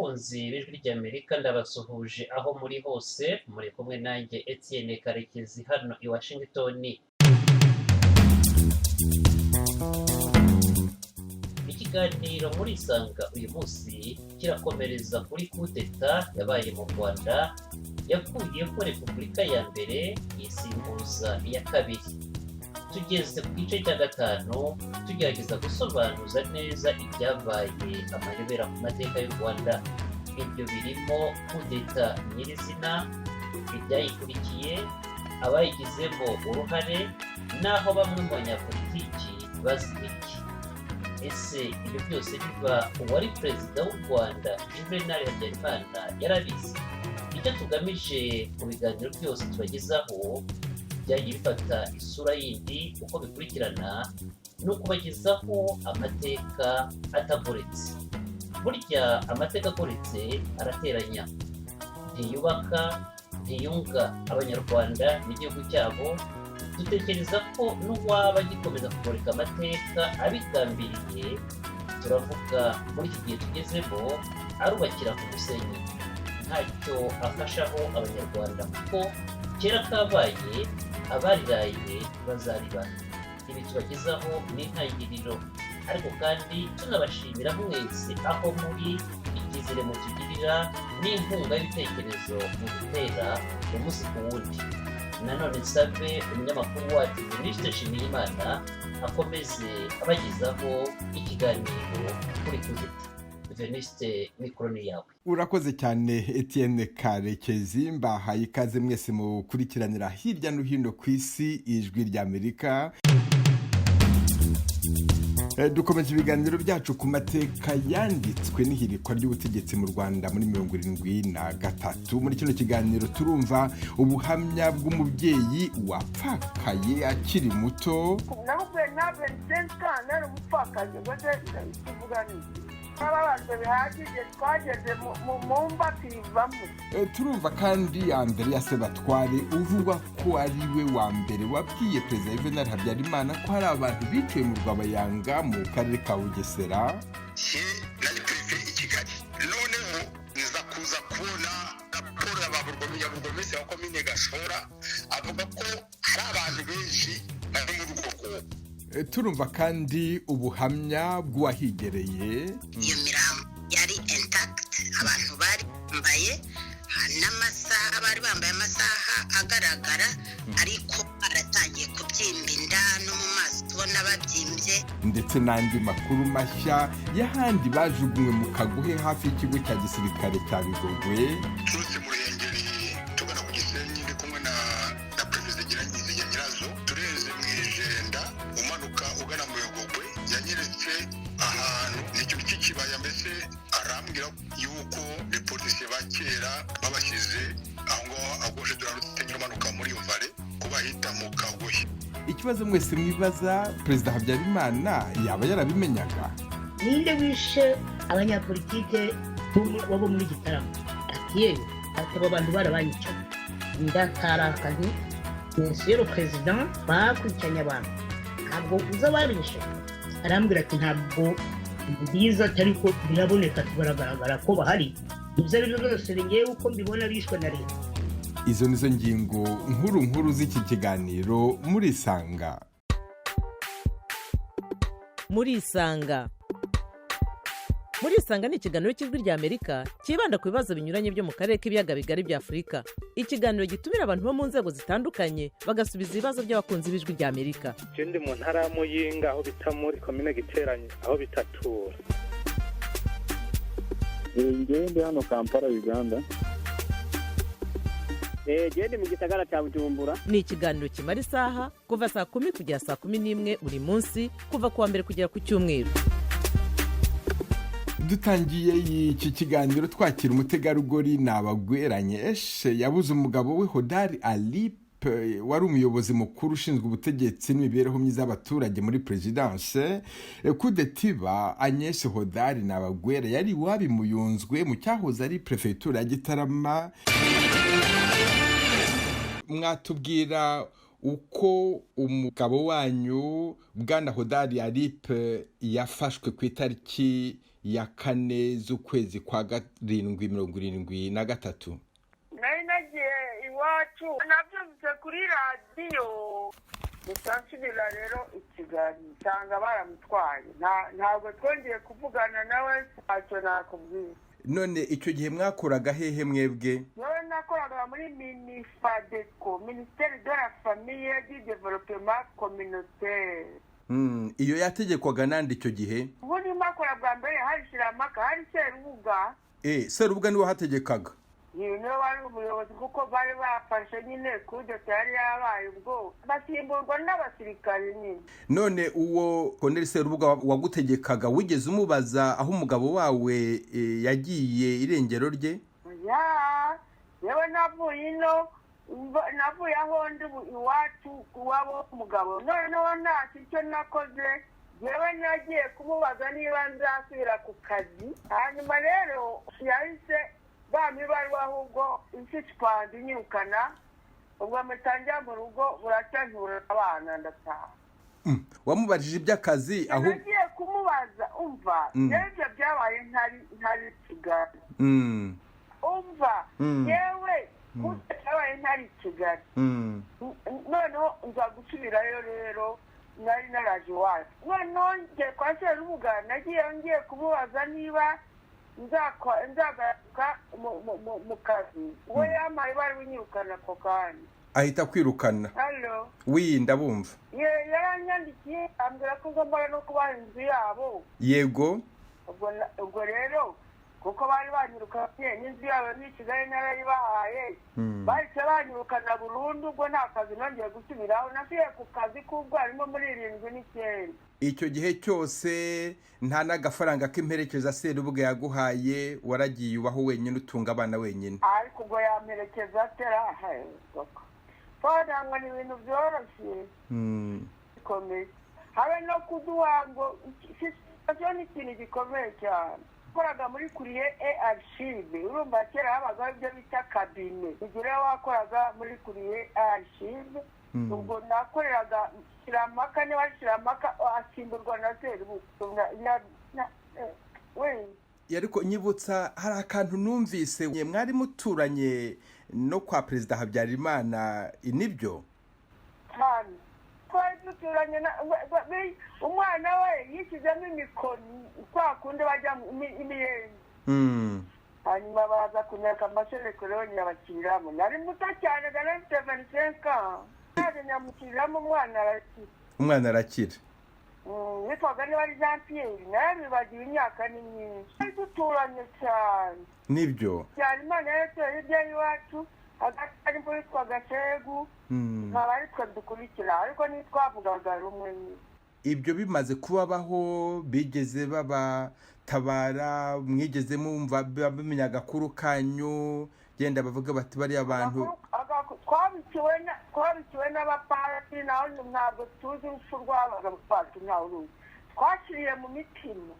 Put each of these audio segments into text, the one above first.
bakunzi b'ijwi ry'Amerika ndabasuhuje aho muri hose, muri kumwe nanjye Etienne Karekezi hano i Washington. Ikiganiro muri Isanga uyu munsi kirakomereza kuri kudeta yabaye mu Rwanda yakuyeho Repubulika ya mbere yisimbuza iya kabiri. Tugeze ku gice cya gatanu tugerageza gusobanuza neza ibyabaye amayobera ku mateka y'u Rwanda. Ibyo birimo kudeta nyirizina, ibyayikurikiye, abayigizemo uruhare, n'aho bamwe mu banyapolitiki bazibiki. Ese ibyo byose biva uwari perezida w'u Rwanda Juvenal Habyarimana yarabizi? Icyo tugamije mu biganiro byose tubagezaho byagiye bifata isura yindi uko bikurikirana, ni ukubagezaho amateka atagoretse. Burya amateka agoretse arateranya, ntiyubaka, ntiyunga abanyarwanda n'igihugu cyabo. Dutekereza ko n'uwaba agikomeza kugoreka amateka abigambiriye, turavuga muri iki gihe tugezemo, arubakira ku musenyi, ntacyo afashaho abanyarwanda kuko kera kabaye abariraye bazaribana. Ibi tubagezaho ni intangiriro, ariko kandi tunabashimira mwese aho muri, icyizere mutugirira n'inkunga y'ibitekerezo mu gutera umunsi ku wundi. Nanone nsabe umunyamakuru wacu Venuste Nshimiyimana akomeze abagezaho ikiganiro kuri kudeta. Venuste, mikoro ni yawe. Urakoze cyane Etienne Karekezi, mbahaye ikaze mwese mukurikiranira hirya no hino ku isi ijwi ry'Amerika. Dukomeje ibiganiro byacu ku mateka yanditswe n'ihirikwa ry'ubutegetsi mu Rwanda muri 1973. Muri kino kiganiro turumva ubuhamya bw'umubyeyi wapfakaye akiri muto. Navuye nabe nsenka nari umupfakaye gode tuvuga niki. Ababanze bihagije twageze mu mbativamo. Turumva kandi Andrea Sebatware uvuga ko ari we wa mbere wabwiye Perezida Juvenal Habyarimana ko hari abantu biciwe mu Rwabayanga mu karere ka Bugesera. Nari prive i Kigali, noneho niza kuza kubona raporo y'ababurugomesi wa komine Gashora avuga ko hari abantu benshi bari mu rwego. Turumva kandi ubuhamya bw'uwahigereye. Iyo mirambo yari intact, abantu bari bambaye n'amasaha, bari bambaye amasaha agaragara, ariko aratangiye kubyimba inda no mu maso tubona babyimbye. Ndetse n'andi makuru mashya y'ahandi bajugunywe mu kaguhe hafi y'ikigo cya gisirikare cya Bigogwe. Turutse mu Ruhengeri tugana ku Gisenyi ndi kumwe na Perezida Nyirazo, tureze mu Ijenda umanuka ugana mu Bigogwe, yanyeretse ahantu nicyo cy'ikibaya, mbese arambwira yuko reportise ba kera babashyize aho ngaho agoshe turarutenya umanuka muri iyo vale kubahita mu Kaguhe. Ikibazo mwese mwibaza, Perezida Habyarimana yaba yarabimenyaga? Ninde wishe abanyapolitike wabo muri Gitarama? Ati yewe, abo bantu barabanyica. Ndatarakazi Monsieur President bakurikiranye abantu, ntabwo uza babishe. Arambwira ati ntabwo biza, ariko biraboneka, tugaragara ko bahari. Ibyo ari byo byose ngewe uko mbibona bishwe na leta. Izo nizo ngingo nkuru z'iki kiganiro muri Isanga. Muri Isanga ni ikiganiro cy'ijwi ry'Amerika kibanda ku bibazo binyuranye byo mu karere k'ibiyaga bigari bya Afurika. Ikiganiro gitumira abantu bo mu nzego zitandukanye bagasubiza ibibazo by'abakunzi b'ijwi ry'Amerika. Je ndi mu ntara ya Muyinga aho bita muri komine Giteranyi aho bitatura. Ndi hano Kampala, Uganda. Ndi mu gisagara cya Bujumbura. Ni ikiganiro kimara isaha kuva saa 10 kugera saa 11 buri munsi, kuva kuwa mbere kugera ku cyumweru. Dutangiye iki kiganiro twakira umutegarugori Nabagweranye yabuze umugabo we Hodari Alipe, wari umuyobozi mukuru ushinzwe ubutegetsi n'imibereho myiza y'abaturage muri Presidence. Kudetiba Agnes Hodari Nabagwera yari wabimuyunzwe mu cyahoze ari prefecture ya Gitarama. Mwatubwira uko umugabo wanyu Bwana Hodari Alipe yafashwe ku itariki ya 4 z'ukwezi kwa 7/73. nari nagiye iwacu nabyumvise kuri radiyo musansubira rero i Kigali nsanga baramutwaye ntabwo twongeye kuvugana nawe ntacyo nakubwira. None icyo gihe mwakoraga hehe mwebwe? Yewe nakoraga muri MINIFADECO, Ministère de la Famille et du Développement Communautaire. Iyo yategekwaga nande icyo gihe? Ubundi makora bwa mbere hari Shiramaka, hari Serubuga. Serubuga niwe hategekaga? Niwe wari umuyobozi kuko bari bafashe nyine kudeta yari yabaye ubwo basimburwa n'abasirikare nyine. None uwo Colonel Serubuga wagutegekaga wigeze umubaza aho umugabo wawe yagiye irengero rye? Yewe navuye aho ndi iwacu kuwabo umugabo noneho ntacyo nakoze. Yewe nagiye kumubaza niba nzasubira ku kazi, hanyuma rero yahise bamibarwa ahubwo insipandi nyirukana ubwo mutangira mu rugo buracyantura abana ndataha. Wamubajije iby'akazi aho nagiye kumubaza umva yewe byabaye ntari Kigali. Umva yewe byabaye ntari Kigali. Noneho nza gusubirayo rero nari naraje iwacu. Noneho ngiye kwa Serubuga nagiye kumubaza niba nzagaruka mu kazi. We yamaye bari winyirukana ako kanya. Ahita kwirukana? Hello. Ndabumva. Yaranyandikiye ambwira ko ngomba no kubaha inzu yabo. Yego. Ubwo rero kuko bari banyirukanye n'inzu yabo ni Kigali narayibahaye. Bahise banyirukana burundu ubwo nta kazi nongeye gusubiraho. Nasubiye ku kazi k'ubwarimu muri 79. Icyo gihe cyose nta n'agafaranga k'imperekeza Serubuga yaguhaye, waragiye ubaho wenyine utunga abana wenyine? Ariko ubwo yamperekeza atera ni ibintu byoroshye bikomeye. Habe no kuduha ngo sitasiyo ni ikintu gikomeye cyane. Nakoraga muri kuriye archive, urumva kera habagaho ibyo bita kabine. Igihe wakoraga muri kuriye archive ubwo nakoreraga Shiramaka, niba Shiramaka asimburwa na Serubuga. Ariko nyibutsa hari akantu numvise mwari muturanye no kwa Perezida Habyarimana, nibyo? Cyane twari duturanye umwana we yishyizemo imikoni kwa kundi bajya imiyenzi. Hanyuma baza kunyaka amashereko rero nyabakiriramo. Nari muto cyane nafite 25 ans. Naje nyamukiriramo umwana arakira. Witwaga niba ari Jean Pierre, narabibagiwe imyaka ni myinshi. Twari duturanye cyane. Nibyo? Cyane Imana yateye hirya y'iwacu hagati arimo witwaga Shegu nkaba aritwe dukurikira ariko ntitwavugaga rumwe. Ibyo bimaze kubabaho bigeze babatabara, mwigeze mumva bamenya agakuru kanyu genda bavuga bati bari abantu twabikiwe n'abapasi naho ntabwo tuzi urupfu rwabaga mupasi ntawe uruzi. Twakiriye mu mitima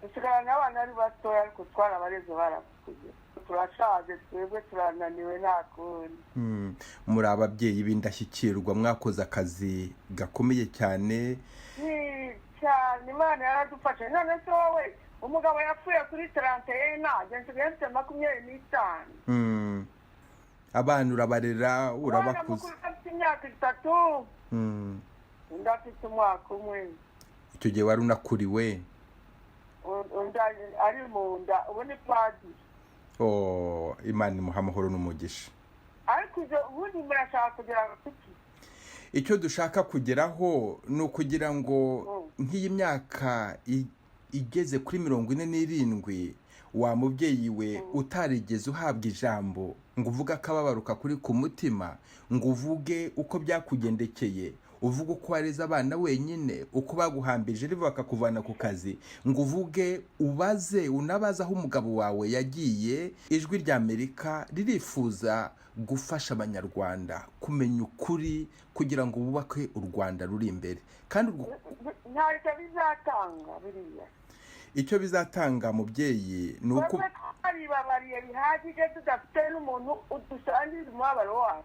dusigarana n'abana ari batoya ariko twarabareze barakuze. Turashaje twebwe turananiwe nta kundi. Muri ababyeyi b'indashyikirwa mwakoze akazi gakomeye cyane. Cyane Imana yaradufashe. None se wowe umugabo yapfuye kuri 31 nsigaye mfite 25. Abana urabarera urabakuze? Afite imyaka 3. Ndafite umwaka umwe. Icyo gihe wari unakuriwe? Ari mu nda ubu ni padiri. Imana imuha amahoro n'umugisha. Ariko ubundi murashaka kugera kuki? Icyo dushaka kugeraho ni ukugira ngo nk'iyi myaka igeze kuri 47 wa mubyeyi we utarigeze uhabwa ijambo ngo uvuge akababaruka kuri ku mutima, ngo uvuge uko byakugendekeye, uvuge uko wareze abana wenyine, uko baguhambije riva bakakuvana ku kazi, ngo uvuge ubaze unabaza aho umugabo wawe yagiye. Ijwi rya Amerika ririfuza gufasha abanyarwanda kumenya ukuri kugira ngo bubake u Rwanda ruri imbere. Kandi ntacyo bizatanga biriya. Icyo bizatanga mubyeyi ni uko babariye bihagije tudafite n'umuntu udusangiza umubabaro wacu.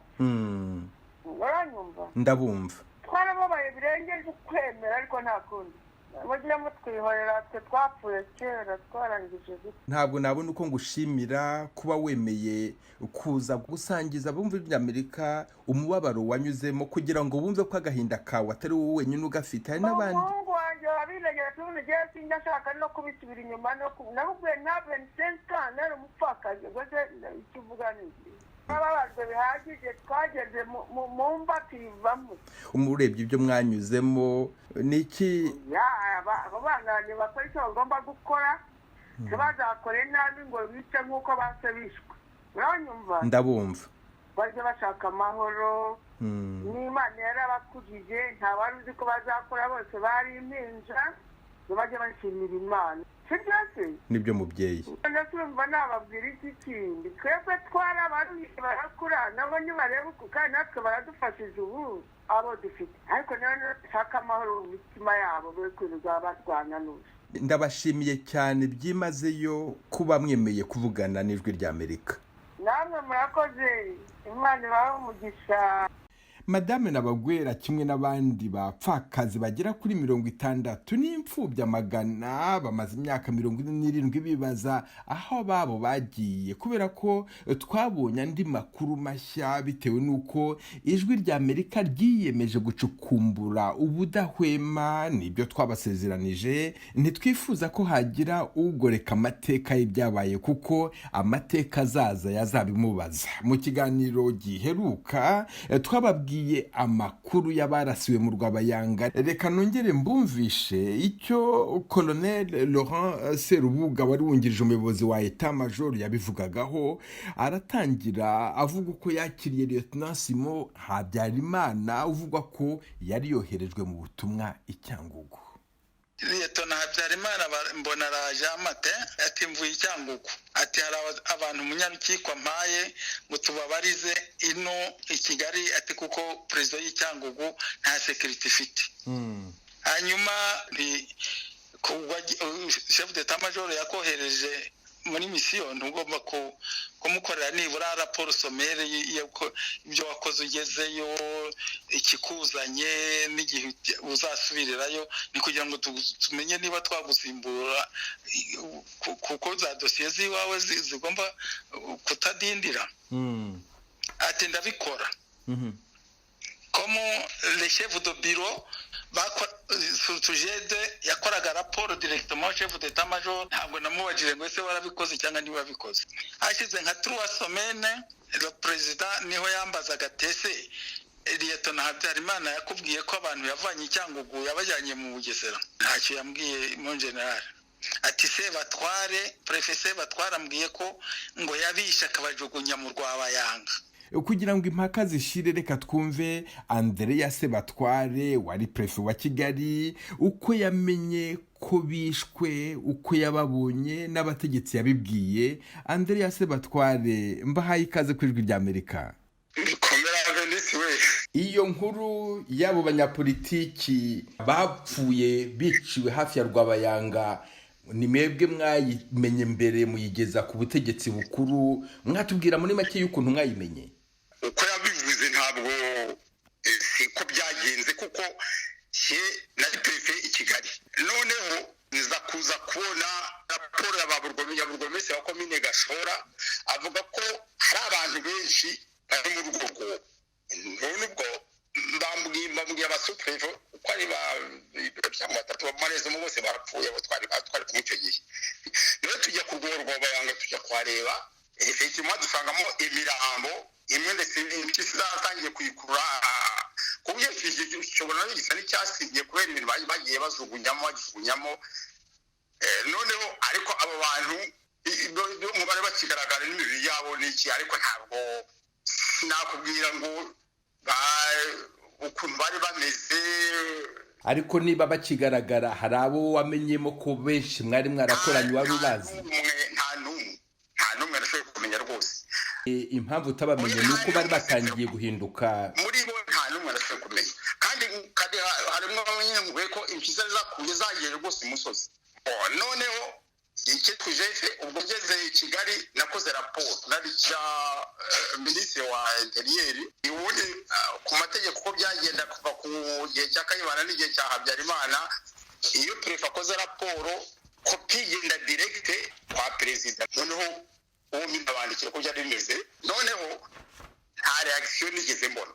Uranyumva? Ndabumva. Twarababaye birengeje ukwemera ariko nta kundi. mujye mutwihorera twe twapfuye kera twarangije gute. ntabwo nabona uko ngushimira kuba wemeye kuza gusangiza abumva by'Amerika umubabaro wanyuzemo kugira ngo bumve ko agahinda kawe atari wowe wenyine ugafite, hari n'abandi. umuhungu wanjye wabiregeye tubundi igihe sinjashaka no kubisubira inyuma nakubwiye ntabwo nsensikana nari umupfakazi rwose ikivuga niki bababajwe bihagije twageze mu mva tuyivamo. Urebye ibyo mwanyuzemo ni iki? abo bana bakora icyo bagomba gukora ntibazakore nabi ngo bice nk'uko base bishwe. uranyumva? Ndabumva. bajye bashaka amahoro, n'Imana yarabakujije nta wari uzi ko bazakora, bose bari impinja, bajye bashimira Imana. Sibyo? Nibyo mubyeyi. Ndumva nababwira iki kindi, twebwe twarabaruye barakura nabo nibareba uko kandi natwe baradufashije ubu abo dufite, ariko nawe nshaka amahoro mu mitima yabo be kwirirwa barwana n'ubu. Ndabashimiye cyane byimazeyo kuba mwemeye kuvugana n'Ijwi ry'Amerika. Namwe murakoze, Imana ibahe umugisha. Madame Nabagwera kimwe n'abandi bapfakazi bagera kuri 60 n'imfubyi amagana bamaze imyaka 47 bibaza aho babo bagiye, kubera ko twabonye andi makuru mashya bitewe nuko Ijwi ry'Amerika ryiyemeje gucukumbura ubudahwema nibyo twabasezeranije. Ntitwifuza ko hagira ugoreka amateka y'ibyabaye kuko amateka azaza yazabimubaza. Mu kiganiro giheruka twababwiye amakuru y'abarasiwe mu Rwabayanga. Reka nongere mbumvishe icyo Colonel Laurent Serubuga wari wungirije umuyobozi wa Etat Major yabivugagaho. Aratangira avuga uko yakiriye Lieutenant Simon Habyarimana uvuga ko yari yoherejwe mu butumwa i Cyangugu. Lieutenant Habyarimana mbona araje amate ati mvuye i Cyangugu, ati hari abantu umunyarukiko mpaye ngo tubabarize ino i Kigali, ati kuko president y'i Cyangugu nta security ifite. Hanyuma chef d'état major yakohereje muri mission, ntugomba kumukorera nibura raporo somere ibyo wakoze ugezeyo, ikikuzanye n'igihe uzasubirirayo, ni kugira ngo tumenye niba twagusimbura kuko za dosiye ziwawe zigomba kutadindira. Ati ndabikora. Comme le chef de bureau Sujede yakoraga raporo directement chef d'état major, ntabwo namubajije ngo ese warabikoze cyangwa niba wabikoze. Hashize nka 3 semaines le president niho yambazaga tese Lieutenant Habyarimana yakubwiye ko abantu yavanye Cyangugu yabajyanye mu Bugesera. Ntacyo yambwiye mon general. Ati se batware prefet batwara ambwiye ko ngo yabisha akabajugunya mu Rwabayanga. Kugira ngo impaka zishire reka twumve Andrea Sebatware wari prefet wa Kigali uko yamenye ko bishwe, uko yababonye n'abategetsi yabibwiye. Andrea Sebatware, mbahaye ikaze ku Ijwi ry'Amerika. Iyo nkuru y'abo banyapolitiki bapfuye biciwe hafi ya Rwabayanga ni mwebwe mwayimenye mbere muyigeza ku butegetsi bukuru, mwatubwira muri make y'ukuntu mwayimenye? Uko yabivuze ntabwo siko byagenze, kuko nari prefet i Kigali, noneho niza kuza kubona raporo ya burugomesi wa komine Gashora avuga ko hari abantu benshi bari mu rugo rwo. None ubwo mbambwiye abasuprefe uko ari batatu bamareze mu bose barapfuye, abo twari kumwe icyo gihe. Rero tujya ku rwego rw'Abayanga tujya kuhareba, effectivement dusangamo imirambo imwe ndetse n'impyisi zatangiye kuyikurura ku buryo kishobora no gisa n'icyasibye kubera ibintu bagiye bajugunyamo. Noneho ariko abo bantu mu bari bakigaragara n'imibiri yabo n'iki, ariko ntabwo nakubwira ngo ukuntu bari bameze. Ariko niba bakigaragara hari abo wamenyemo ko benshi mwari mwarakoranye wari ubazi? Nta n'umwe arashoboye kumenya rwose. Impamvu utabamenye ni uko bari batangiye guhinduka. Muri bo nta n'umwe arashoboye kumenya, kandi harimo bamwe ko impyisi zakuye zagiye rwose imusozi. Noneho icyo tujefe ubwo ngeze i Kigali nakoze raporo nabicya minisitiri wa interieur, ubundi ku mategeko ko byagenda kuva ku gihe cya Kayibanda n'igihe cya Habyarimana iyo prefe akoze raporo kopi igenda direkite kwa perezida, noneho uwo mpindabandikira ko byari bimeze, noneho nta reaction nigeze mbona.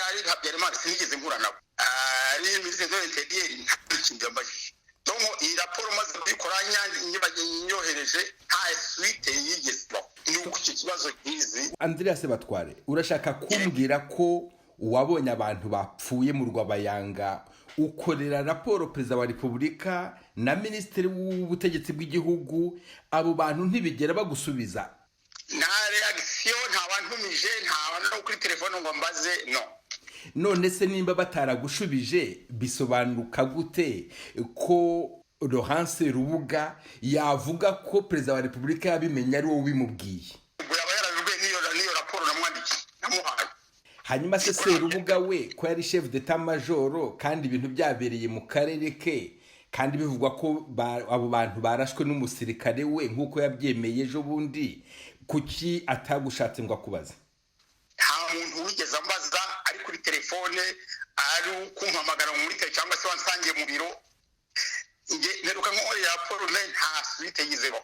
Ari Habyarimana sinigeze mpura nabo, ari ministre de l'intérieur nta kintu yambajije. Donc iyi raporo maze kubikora nyohereje nta suite yigeze baho. Ni uko icyo kibazo kizi. Andreas Batware, urashaka kumbwira ko wabonye abantu bapfuye mu Rwabayanga ukorera raporo perezida wa Repubulika na minisitiri w'ubutegetsi bw'igihugu, abo bantu ntibigera bagusubiza? Nta reaction, nta bantumije, nta no kuri telefone ngo mbaze, no. None se nimba bataragushubije bisobanuka gute ko Laurence Rubuga yavuga ko perezida wa Repubulika yabimenye ari wowe ubimubwiye? Ubwo yaba yarabibwe niyo raporo namwandikiye namuhaye. Hanyuma se Serubuga we ko yari chef d'état major kandi ibintu byabereye mu karere ke, kandi bivugwa ko abo bantu barashwe n'umusirikare we nk'uko yabyemeye ejo bundi, kuki atagushatse ngo akubaze? Nta muntu wigeze ambaza ari kuri telefone, ari kumpamagara muri tele cyangwa se wansangiye mu biro. Nge neruka nk'ori raporo nta suite yizeho.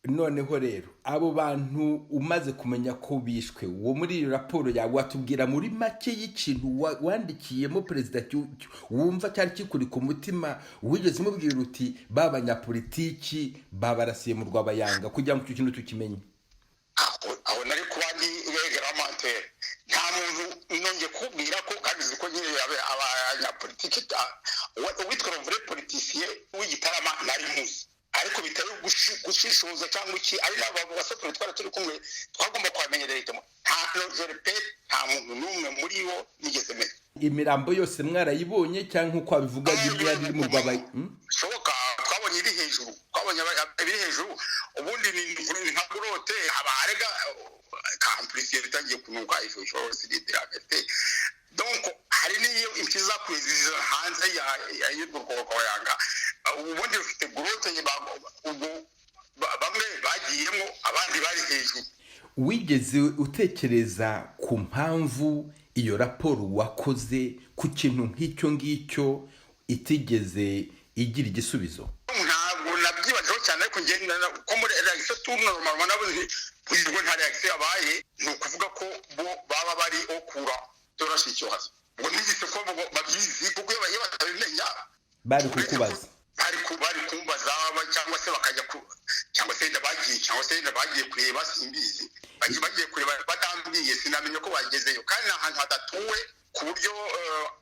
Noneho rero abo bantu umaze kumenya ko bishwe, uwo muri iyo raporo yawe watubwira muri make y'ikintu wandikiyemo perezida wumva cyari kikuri ku mutima, wigeze umubwira uti b'abanyapolitiki babarasiye mu Rwabayanga, kugira ngo icyo kintu tukimenye? Aho nari kubandi reglementaire, nta muntu nongeye kubwira ko kandi ziko nyine abanyapolitiki witwa vrai politicien w'igitarama nari muzi, ariko bitari gushishoza cyangwa iki, ari nabo basopera twara turi kumwe twagomba kwamenyera leta. Nta muntu n'umwe muri bo nigeze menya. Imirambo yose mwarayibonye cyangwa uko abivuga yari mu Rwabayanga? Shoboka twabonye iri hejuru, twabonye iri hejuru, ubundi ni nka grote abarega kamplisi yatangiye kunuka ifo sididirabe. Donc hari niyo impiza kwiziza hanze ya y'Urwabayanga, ubundi ufite grote bamwe bagiyemo abandi bari hejuru. Wigeze utekereza ku mpamvu iyo raporo wakoze ku kintu nk'icyo ngicyo itigeze igira igisubizo? Ntabwo nabyibajeho cyane, ariko ngenda ko muri reaction turnormal nabuze kujwe nta reaction yabaye, ni ukuvuga ko bo baba bari okura torasha icyo hasi. Ngo nigise ko babyizi kuko iyo batabimenya bari kukubaza, bari kumbaza cyangwa se bakajya cyangwa se bagiye kureba simbizi, bagiye kureba batambwiye, sinamenye ko bagezeyo kandi ahantu hadatuwe ku buryo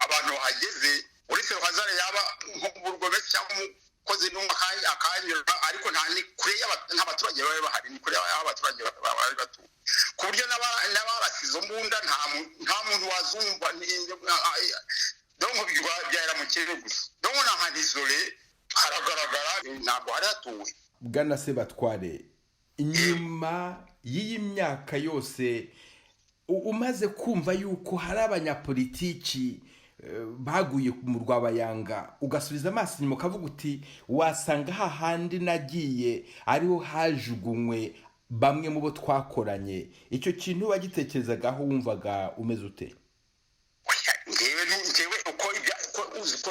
abantu bahageze uretse Hazare yaba nk'uburwo bese cyangwa umukozi n'umuhaye akanyura, ariko nta ni kure y'abaturage bari bahari, ni kure y'abaturage bari batuye, ku buryo n'ababasize mbunda nta muntu wazumva. Donc byara mu kirere gusa, donc n'ahantu isole haragaragara, ntabwo hari hatuwe. Bwana Sebatware, inyuma y'iyi myaka yose umaze kumva yuko hari abanyapolitiki baguye mu Rwabayanga, ugasubiza amaso inyuma ukavuga uti wasanga hahandi nagiye ariho hajugunywe bamwe mu bo twakoranye, icyo kintu wagitekerezagaho wumvaga umeze ute? Ngewe uko uko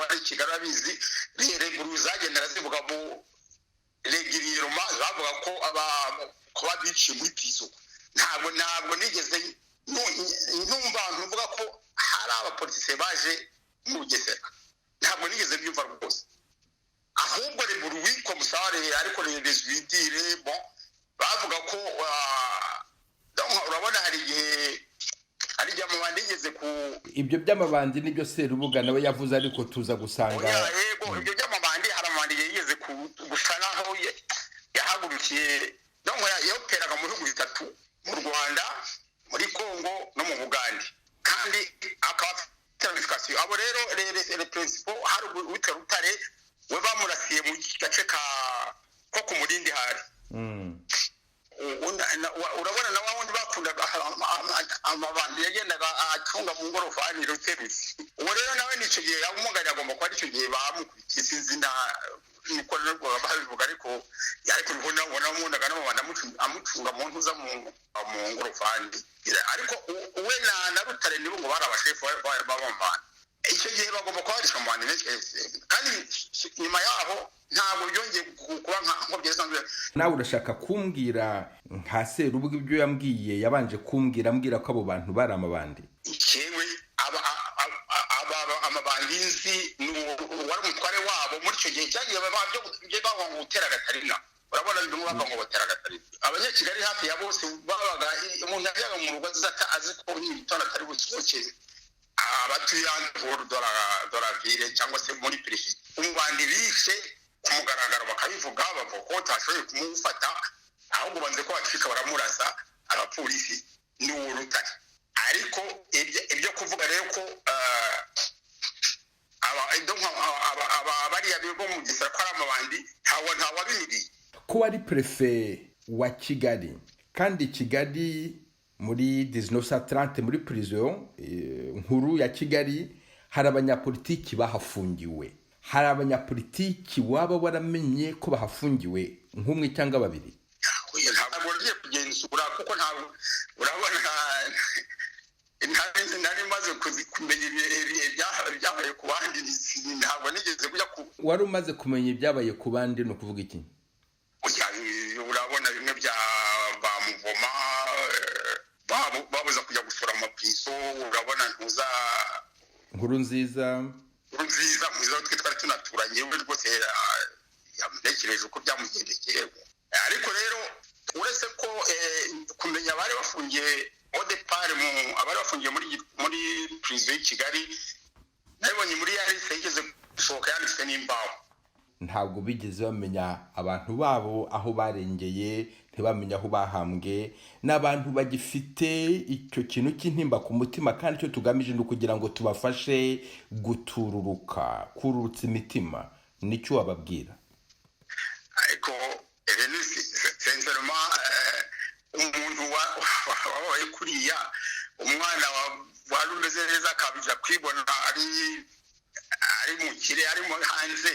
wari Kigali abizi reguru zagendera zivuga mu regiriyeroma, bavuga ko babiciye muri piso. Ntabwo nigeze numva ntuvuga ko hari abapolitisi baje mu Bugesera, ntabwo nigeze byumva rwose. Ahubwo reguru wiko musare ariko rezwidire bon bavuga ko urabona hari igihe amabandi yigeze ku ibyo by'amabandi nibyo Serubuga nawe yavuze, ariko tuza gusanga yego ibyo by'amabandi hari amabandi yigeze gushanaho yahagurukiye, donc yoperaga mu bihugu bitatu, mu Rwanda, muri Kongo no mu Bugande, kandi akaba certification. Abo rero le principal hari witwa Rutare we bamurasiye mu gace ko ku Murindi hari. Urabona na wundi bakundaga amabandi yagendaga acunga mu ngorofani ruteruzi. Uwo rero nawe nicyo gihe yamugari agomba kuba icyo gihe bamukurikiye, sinzi niko rero babivuga, ariko ubona mundaga n'amabandi amucunga mu ntuza mu ngorofani. Ariko we na Rutare nibo ngo bari abashefu b'abamabandi. icyo gihe bagomba kubarizwa mu bantu benshi kandi nyuma yaho ntabwo byongeye kuba nko byasanzwe. Nawe urashaka kumbwira nka Serubuga ibyo yambwiye yabanje kumbwira ambwira ko abo bantu bari amabandi? Yewe amabandi nzi wari umutware wabo muri icyo gihe cyagiye bava ngo gutera Gatarina. Urabona ndi mwaka ngo batera Gatarina. Abanyakigali hafi ya bose babaga umuntu yajaga mu rugo azi ko n'ibitona atari busohoke abatuye dora ville cyangwa se muri perefegitura. Umubandi bishe ku mugaragaro bakabivuga bavuga ko utashoboye kumufata ahubwo banze ko bacika baramurasa abapolisi n'urutare. Ariko ibyo kuvuga rero ko bariya bigo mu gisara ko ari amabandi ntawe abimiriye. Ko wari prefe wa Kigali kandi Kigali muri 1930 muri prison nkuru ya Kigali hari abanyapolitiki bahafungiwe. Hari abanyapolitiki waba waramenye ko bahafungiwe nk'umwe cyangwa babiri? Ntabwo ngiye kugenzura kuko ntabwo urabona nari maze kumenya ibyabaye ku bandi ntabwo nigeze kujya ku. Wari umaze kumenya ibyabaye ku bandi no kuvuga iki? Urabona bimwe bya bamuvoma babuza kujya gusura amapiso. Urabona ntuza Nkurunziza twe twari tunaturanye we rwose yamutekereje uko byamugendekeye. Ariko rero uretse ko kumenya abari bafungiye odepare abari bafungiye muri prison y'i Kigali nabonye muri yahise yigeze gusohoka yanditswe n'imbaho. Ntabwo bigeze bamenya abantu babo aho barengeye, ntibamenya aho bahambwe. N'abantu bagifite icyo kintu cy'intimba ku mutima kandi icyo tugamije ni kugira ngo tubafashe kururutsa imitima. Nicyo wababwira? Ariko sincerement umuntu wabaye kuriya umwana wari umeze neza akabija kwibona ari mu kire ari mu hanze.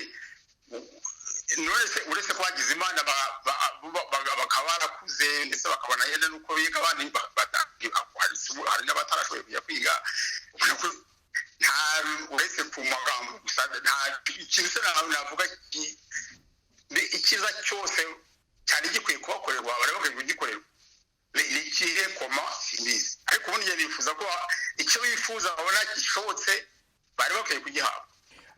Uretse ko bagize Imana bakaba barakuze ndetse bakabona yenda nuko biga abandi hari n'abatarashoboye kujya kwiga. Uretse ku magambo gusa nta ikintu se navuga ikiza cyose cyane gikwiye kubakorerwa bari bakwiye kugikorerwa. Ni ikihe koma simbizi, ariko ubundi njye nifuza ko icyo bifuza babona gishobotse bari bakwiye kugihabwa.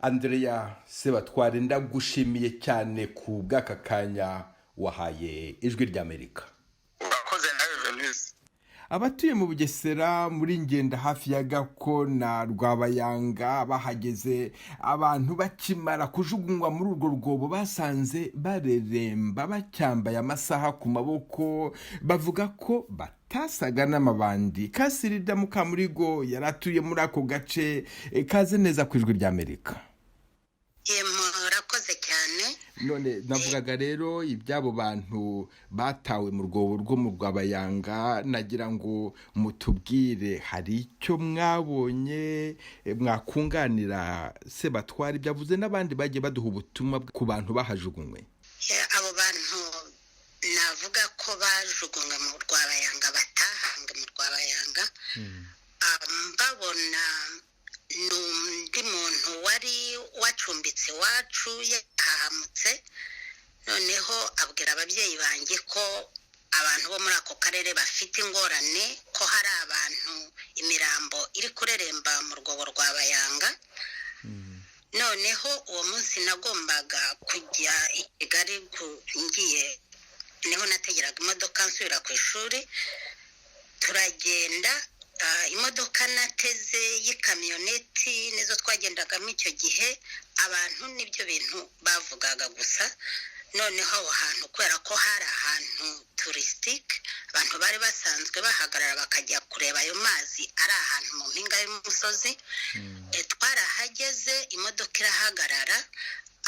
Andrea Sebatware ndagushimiye cyane ku bw'aka kanya wahaye Ijwi ry'Amerika. Urakoze nawe Venus. Abatuye mu Bugesera muri Ngenda hafi ya Gako na Rwabayanga bahageze abantu bakimara kujugunywa muri urwo rwobo basanze bareremba bacyambaye amasaha ku maboko bavuga ko batasaga n'amabandi. Kasirida Mukamurigo yaratuye muri ako gace. Kaze neza ku Ijwi ry'Amerika. Murakoze cyane. None navugaga rero ibyabo bantu batawe mu rwobo rwo mu Rwabayanga, nagira ngo mutubwire hari icyo mwabonye mwakunganira Sebatware byavuze n'abandi bagiye baduha ubutumwa ku bantu bahajugunywe. Abo bantu navuga ko bajugunywe mu Rwabayanga batahanga mu Rwabayanga mbabona n'undi muntu wari wacumbitse iwacu yahahamutse. Noneho abwira ababyeyi banjye ko abantu bo muri ako karere bafite ingorane, ko hari abantu imirambo iri kureremba mu rwobo rwa Bayanga. Noneho uwo munsi nagombaga kujya i Kigali ngiye, niho nategeraga imodoka nsubira ku ishuri. Turagenda imodoka nateze y'ikamyoneti nizo twagendagamo icyo gihe. Abantu n'ibyo bintu bavugaga gusa. Noneho aho hantu kubera ko hari ahantu touristique, abantu bari basanzwe bahagarara bakajya kureba ayo mazi ari ahantu mu mpinga y'umusozi. Twarahageze imodoka irahagarara,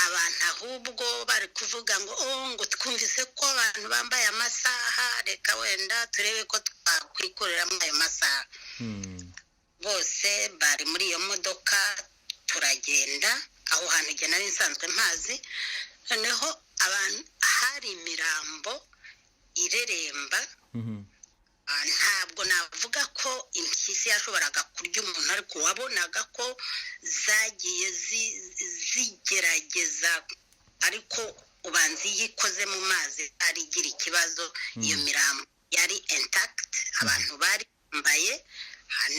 abantu ahubwo bari kuvuga ngo twumvise ko abantu bambaye amasaha, reka wenda turebe ko twakwikoreramo ayo masaha. Bose bari muri iyo modoka turagenda aho hantu igihe nari nsanzwe mpazi. Noneho abantu hari imirambo ireremba, ntabwo navuga ko impyisi yashoboraga kurya umuntu ariko wabonaga ko zagiye zigerageza ariko ubanza iyo ikoze mu mazi ari igira ikibazo iyo mirambo yari intact abantu bari bambaye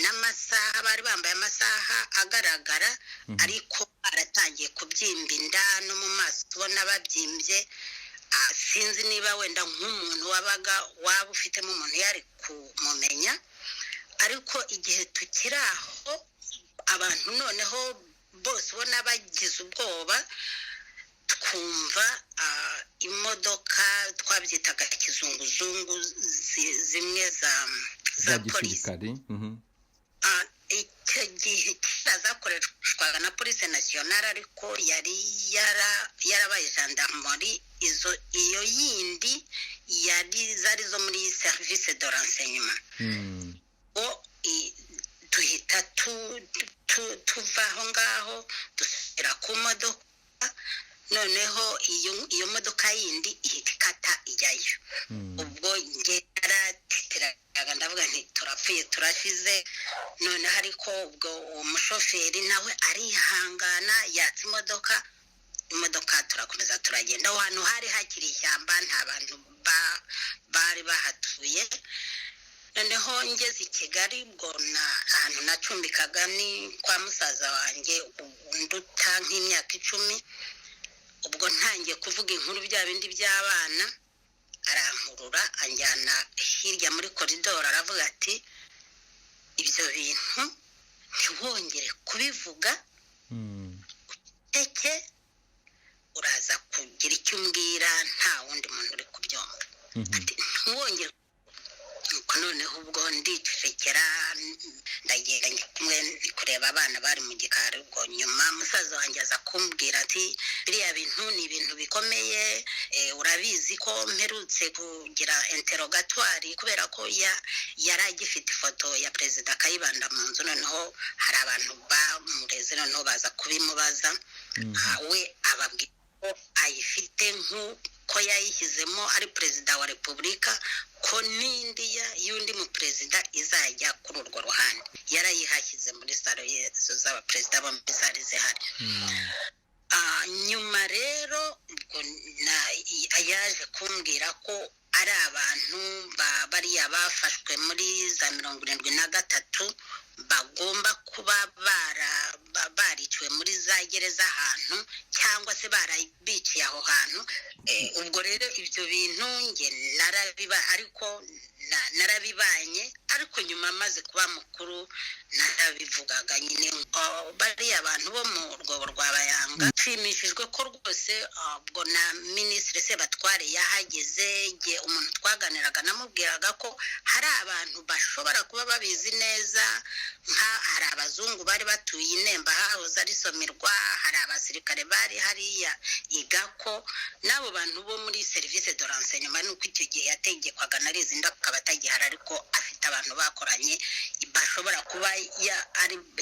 n'amasaha bari bambaye amasaha agaragara ariko baratangiye kubyimba inda no mu maso ubona babyimbye sinzi niba wenda nk'umuntu waba ufitemo umuntu yari kumumenya ariko igihe tukiri aho abantu noneho bose ubona bagize ubwoba twumva imodoka twabyitaga kizunguzungu zimwe za polisi icyo gihe zakoreshwaga na polisi nasiyonari ariko yari yarabaye gendarmerie iyo yindi zari zo muri service de renseignement duhita tuva aho ngaho dusubira ku modoka noneho iyo modoka yindi ihita ikata ijyayo ubwo ngeratitiraga ndavuga nti turapfuye turashize noneho ariko ubwo uwo mushoferi nawe arihangana yatsa imodoka turakomeza turagenda aho hantu hari hakiri ishyamba nta bantu bari bahatuye noneho ngeze i Kigali ubwo ahantu nacumbikaga ni kwa musaza wanjye unduta nk'imyaka 10 ubwo ntangiye kuvuga inkuru bya bindi by'abana arankurura anjyana hirya muri koridoro aravuga ati ibyo bintu ntiwongere kubivuga eke uraza kugira icyo umbwira nta wundi muntu uri kubyumva ati ntiwongere nuko noneho ubwo ndicecekera ndagenda kumwe kureba abana bari mu gikari ubwo nyuma musaza wanjye aza kumbwira ati biriya bintu ni ibintu bikomeye urabizi ko mperutse kugira interrogatoire kubera ko yari agifite ifoto ya perezida Kayibanda mu nzu noneho hari abantu bamureze noneho baza kubimubaza we ababwira ko ayifite nk'uko yayishyizemo ari perezida wa repubulika ko n'indi y'undi mu perezida izajya kuri urwo ruhande yarayihashyize muri salo yezo z'abaperezida bombi zari zihari nyuma rero yaje kumbwira ko ari abantu bariya bafashwe muri za 73 bagomba kuba bariciwe muri za gereza ahantu cyangwa se barabiciye aho hantu ubwo rero ibyo bintu nge narabibanye ariko nyuma maze kuba mukuru narabivugaga nyine bariya abantu bo mu rwobo rwa Bayanga nshimishijwe ko rwose ubwo na minisitiri Sebatware yahageze igihe umuntu twaganiraga namubwiraga ko hari abantu bashobora kuba babizi neza hari abazungu bari batuye inemba hahoze ari Somirwa hari abasirikare bari hariya igako n'abo bantu bo muri service de renseignement nuko icyo gihe yategekwaga na Rizinda akaba atagihari ariko afite abantu bakoranye bashobora kuba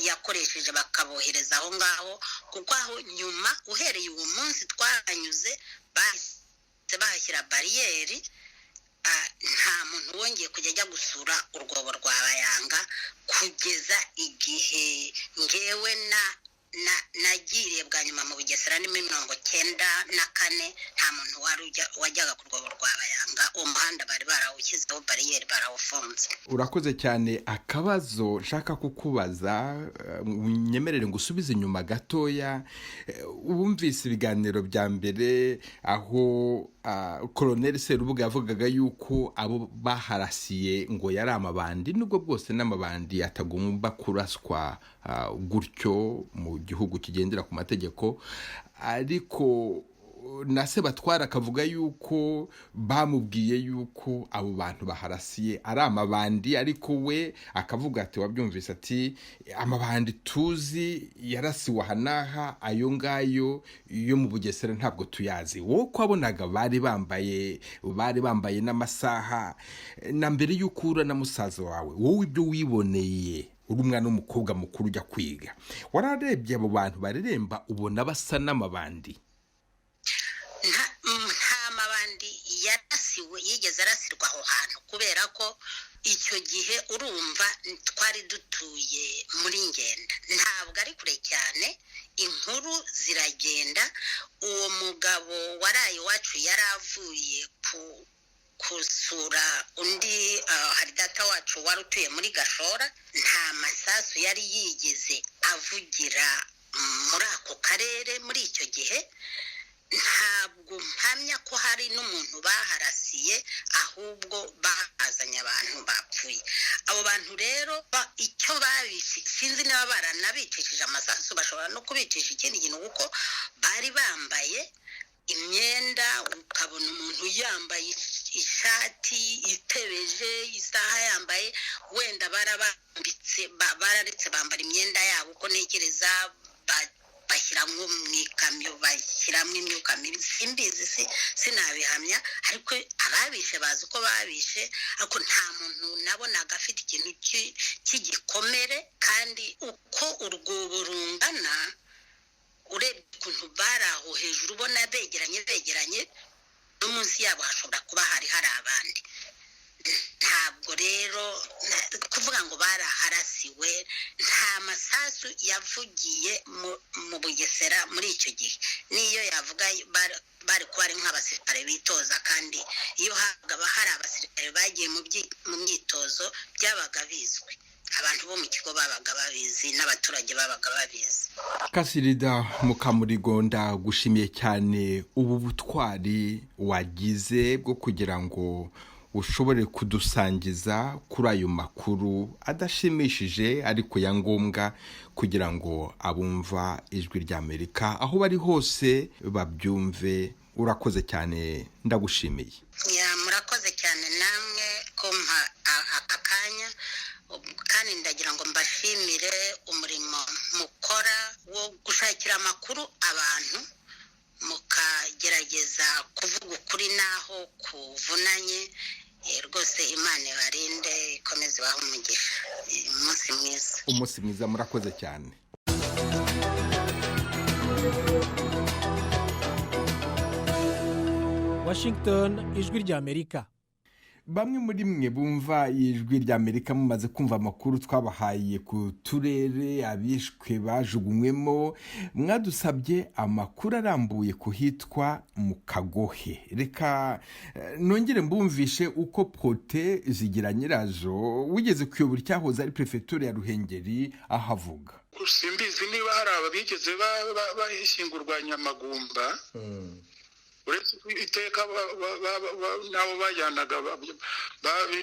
yakoresheje bakabohereza aho ngaho kuko aho nyuma uhereye uwo munsi twanyuze bahashyira bariyeri nta muntu wongeye kujya ajya gusura urwobo rwa Bayanga kugeza igihe ngewe nagiriye bwa nyuma mu Bugesera ni 1994 nta muntu wajyaga ku rwobo rwa Bayanga uwo muhanda bari barawushyizeho bariyeri barawufunze. Urakoze cyane. Akabazo nshaka kukubaza unyemerere ngo usubize inyuma gatoya. Wumvise ibiganiro bya mbere aho Colonel Serubuga yavugaga yuko abo baharasiye ngo yari amabandi nubwo bwose n'amabandi atagomba kuraswa gutyo mu gihugu kigendera ku mategeko ariko na Sebatware akavuga yuko bamubwiye yuko abo bantu baharasiye ari amabandi ariko we akavuga ati wabyumvise ati amabandi tuzi yarasiwe hanaha ayo ngayo yo mu Bugesera ntabwo tuyazi. Wowe ko wabonaga bari bambaye n'amasaha na mbere yuko ura na musaza wawe wowe ibyo wiboneye uri umwana w'umukobwa mukuru ujya kwiga wararebye abo bantu bareremba ubona basa n'amabandi? nta mabandi yarasiwe yigeze arasirwa aho hantu kubera ko icyo gihe urumva twari dutuye muri Ngenda, ntabwo ari kure cyane, inkuru ziragenda. Uwo mugabo waraye iwacu yari avuye kusura undi, hari data wacu wari utuye muri Gashora, nta masasu yari yigeze avugira muri ako karere muri icyo gihe. Ntabwo mpamya ko hari n'umuntu baharasiye, ahubwo bahazanye abantu bapfuye. Abo bantu rero icyo babishe sinzi niba baranabicishije amasasu, bashobora no kubicisha ikindi kintu, kuko bari bambaye imyenda, ukabona umuntu yambaye ishati itebeje, isaha yambaye, wenda bararetse bambara imyenda yabo, uko ntekereza bashyiramo mu ikamyo, bashyiramo imyuka mibi, simbizi, sinabihamya, ariko ababishe bazi uko babishe, ariko nta muntu nabonaga afite ikintu cy'igikomere, kandi uko urwobo rungana, urebye ukuntu bari aho hejuru ubona begeranye, no munsi yabo hashobora kuba hari abandi. Ntabwo rero kuvuga ngo baraharasiwe, nta masasu yavugiye mu Bugesera muri icyo gihe. Niyo yavuga bari kuba ari nk'abasirikare bitoza, kandi iyo haba hari abasirikare bagiye mu myitozo byabaga bizwi, abantu bo mu kigo babaga babizi, n'abaturage babaga babizi. Kasirida Mukamurigonda, gushimiye cyane ubu butwari wagize bwo kugira ngo ushobore kudusangiza kuri ayo makuru adashimishije ariko ya ngombwa, kugira ngo abumva ijwi ry'Amerika aho bari hose babyumve. Urakoze cyane, ndagushimiye. Murakoze cyane namwe kumpa aka kanya, kandi ndagira ngo mbashimire umurimo mukora wo gushakira amakuru abantu, mukagerageza kuvuga ukuri naho kuvunanye. Rwose Imana ibarinde, ikomeze ibahe umugisha. Umunsi mwiza. Umunsi mwiza, murakoze cyane. Washington, ijwi ry'Amerika. Bamwe muri mwe bumva ijwi ry'Amerika mumaze kumva amakuru twabahaye ku turere abishwe bajugunywemo, mwadusabye amakuru arambuye ku hitwa mu Kagohe. Reka nongere mbumvishe uko Prote Zigiranyirazo wigeze kuyobora icyahoze ari prefeture ya Ruhengeri ahavuga. Simbizi niba hari ababigeze bashyingurwa Nyamagumba, uretse iteka nabo bajyanaga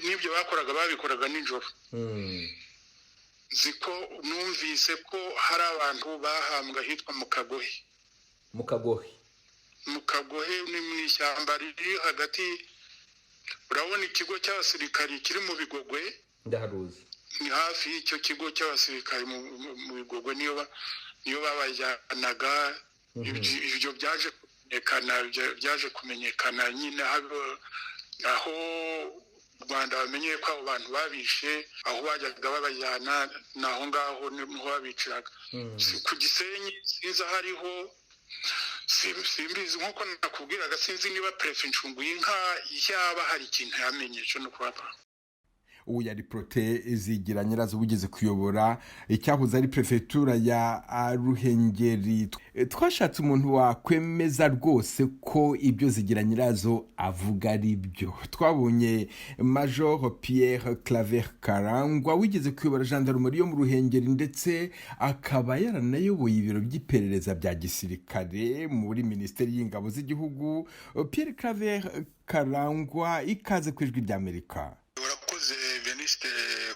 n'ibyo bakoraga babikoraga nijoro. Ziko numvise ko hari abantu bahambwa hitwa mu Kagohe. Mu Kagohe ni mu ishyamba riri hagati, urabona ikigo cy'abasirikari kiri mu Bigogwe, ndaharuzi, ni hafi y'icyo kigo cy'abasirikari mu Bigogwe, niyo babajyanaga. Ibyo byaje kumenyekana nyine aho u Rwanda bamenyeye ko abo bantu babishe, aho bajyaga babajyana naho ngaho niho babiciraga. Ku Gisenyi sinzi hariho, simbizi nk'uko nakubwiraga, sinzi niba Prefe Nshunguyinka yaba hari ikintu yamenye cyo no kubapa. Ubu yari Prote Zigiranyirazo wigeze kuyobora icyahoze ari prefetura ya Ruhengeri. Twashatse umuntu wakwemeza rwose ko ibyo Zigiranyirazo avuga ari byo. Twabonye Major Pierre Claver Karangwa wigeze kuyobora gendarmerie yo mu Ruhengeri, ndetse akaba yaranayoboye ibiro by'iperereza bya gisirikare muri Minisiteri y'Ingabo z'Igihugu. Pierre Claver Karangwa, ikaze ku ijwi ry'Amerika. Veniste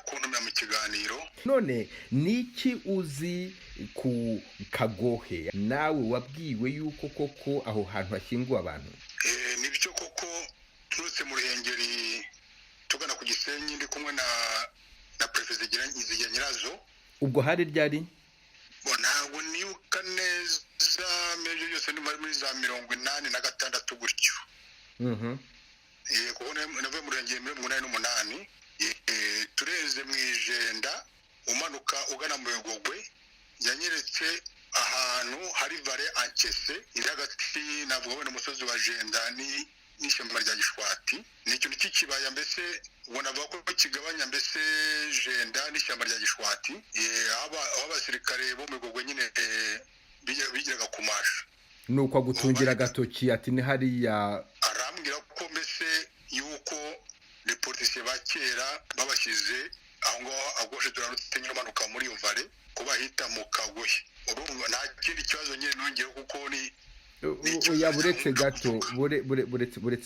kuntumira mu kiganiro. None niki uzi ku Kagohe? Nawe wabwiwe yuko koko aho hantu hashyinguwe abantu? Nibyo koko, turutse mu Ruhengeri tugana ku Gisenyi ndi kumwe na Prefe Zigiranyirazo. Ubwo hari ryari? Ntabwo nibuka neza, mejo yose ndi muri za 86 gutyo. Kuko navuye mu Ruhengeri muri 88. Tureze mu Ijenda umanuka ugana mu Bigogwe, yanyeretse ahantu hari vare Ankese iri hagati, navuga wenda umusozi wa Jenda n'ishyamba rya Gishwati ni ikintu cy'ikibaya mbese ubona ko kigabanya mbese Jenda n'ishyamba rya Gishwati aho abasirikare bo mu Bigogwe nyine bigiraga kumasha nuko agutungira agatoki ati ni hariya arambwira ko mbese yuko les politiciens ba kera babashyize aho ngaho agoshe turarutse nyamanuka muri iyo vale ko bahita mu Kagohe urumva nta kindi kibazo nyine nongera kuko ni oya buretse gato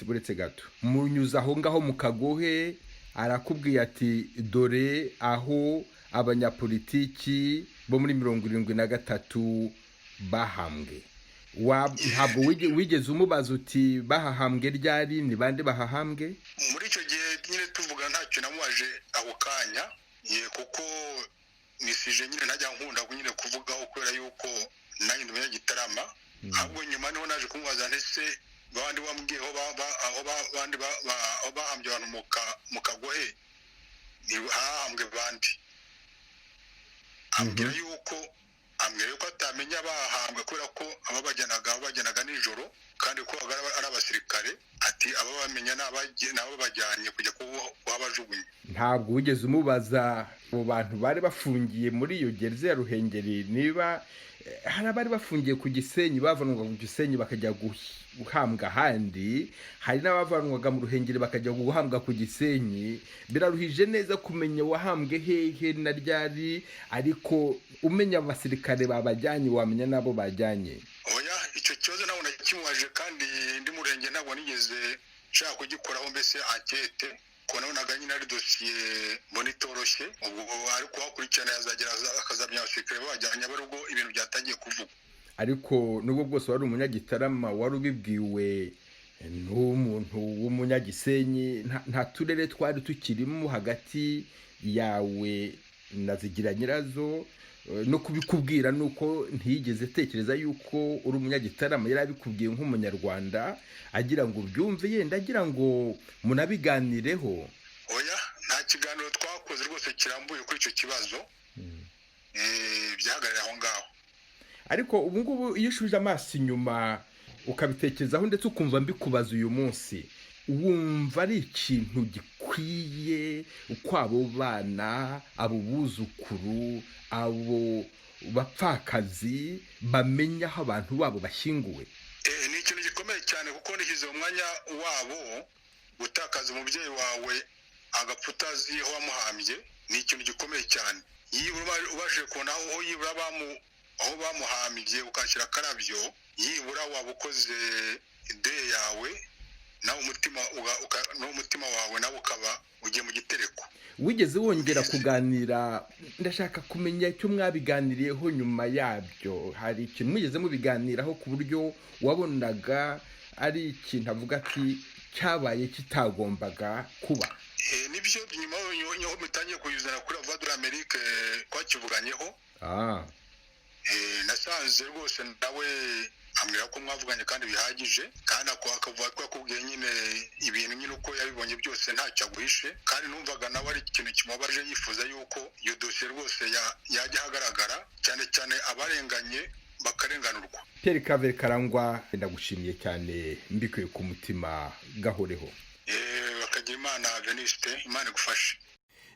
buretse gato munyuza aho ngaho mu Kagohe arakubwiye ati dore aho abanyapolitiki bo muri 73 bahambwe ntabwo wigeze umubaza uti bahahambwe ryari ni bande bahahambwe muri icyo gihe nyine tuvuga ntacyo namubaje ako kanya kuko nisije nyine najya nkunda nyine kuvugaho kubera yuko nanjye ndumenya Gitarama ahubwo nyuma niho naje kumubaza ntese bandi bambwiye aho bahambye abantu mu Kagohe ni hahambwe bandi ambwira yuko atamenya bahambwe kubera ko ababajyanaga nijoro kandi ko ari abasirikare ati ababamenya nabo bajyanye kujya kuhabajugunya ntabwo wigeze umubaza abo bantu bari bafungiye muri iyo gereza ya Ruhengeri niba hari abari bafungiye ku Gisenyi bavanwaga ku Gisenyi bakajya guhambwa ahandi hari n'abavanwaga mu Ruhengeri bakajya guhambwa ku Gisenyi biraruhije neza kumenya wahambwe hehe na ryari ariko umenya abasirikare babajyanye wamenya nabo bajyanye oya icyo kibazo nawe nakimubaje kandi ndi murenge ntabwo nigeze nshaka kugikoraho mbese enquête ko nabonaga nyine ari dosiye mbona itoroshye ubwo ariko hakurikirana yazagera akazamenya abasirikare bajyanye aba ubwo ibintu byatangiye kuvuga ariko nubwo bwose wari umunyagitarama wari ubibwiwe n'umuntu w'umunyagisenyi nta turere twari tukirimo hagati yawe na Zigira Nyirazo no kubikubwira nuko ntiyigeze tekereza yuko uri umunyagitarama yari abikubwiye nk'umunyarwanda agira ngo byumve yenda agira ngo munabiganireho oya nta kiganiro twakoze rwose kirambuye kuri icyo kibazo byahagarara aho ngaho ariko ubu ngubu iyo ushuje amaso inyuma ukabitekerezaho ndetse ukumva mbikubaza uyu munsi wumva ari ikintu gikwiye uko abo bana abo buzukuru abo bapfakazi bamenya aho abantu babo bashyinguwe ni ikintu gikomeye cyane kuko nishyize mu mwanya wabo gutakaza umubyeyi wawe agapfa utazi aho wamuhambye ni ikintu gikomeye cyane yibura ubashije kubona aho yibura aho bamuhambye ukashyira akarabyo yibura waba ukoze ideye yawe nawe umutima wawe nawe ukaba ugiye mu gitereko wigeze wongera kuganira ndashaka kumenya icyo mwabiganiriyeho nyuma yabyo hari ikintu mwigeze mubiganiraho ku buryo wabonaga ari ikintu avuga ati cyabaye kitagombaga kuba nibyo nyuma y'aho mutangiye kuyuzana kuri Voix de l'Amérique twakivuganyeho nasanze rwose nawe ambwira ko mwavuganye kandi bihagije kandi akavuga ko yakubwiye nyine ibintu nyine uko yabibonye byose ntacyo aguhishe kandi numvaga nawe ari ikintu kimubabaje yifuza yuko iyo dosiye rwose yajya ahagaragara cyane cyane abarenganye bakarenganurwa. Pierre Claver Karangwa ndagushimiye cyane mbikuye ku mutima gahoreho bakagira Imana Veniste Imana igufashe.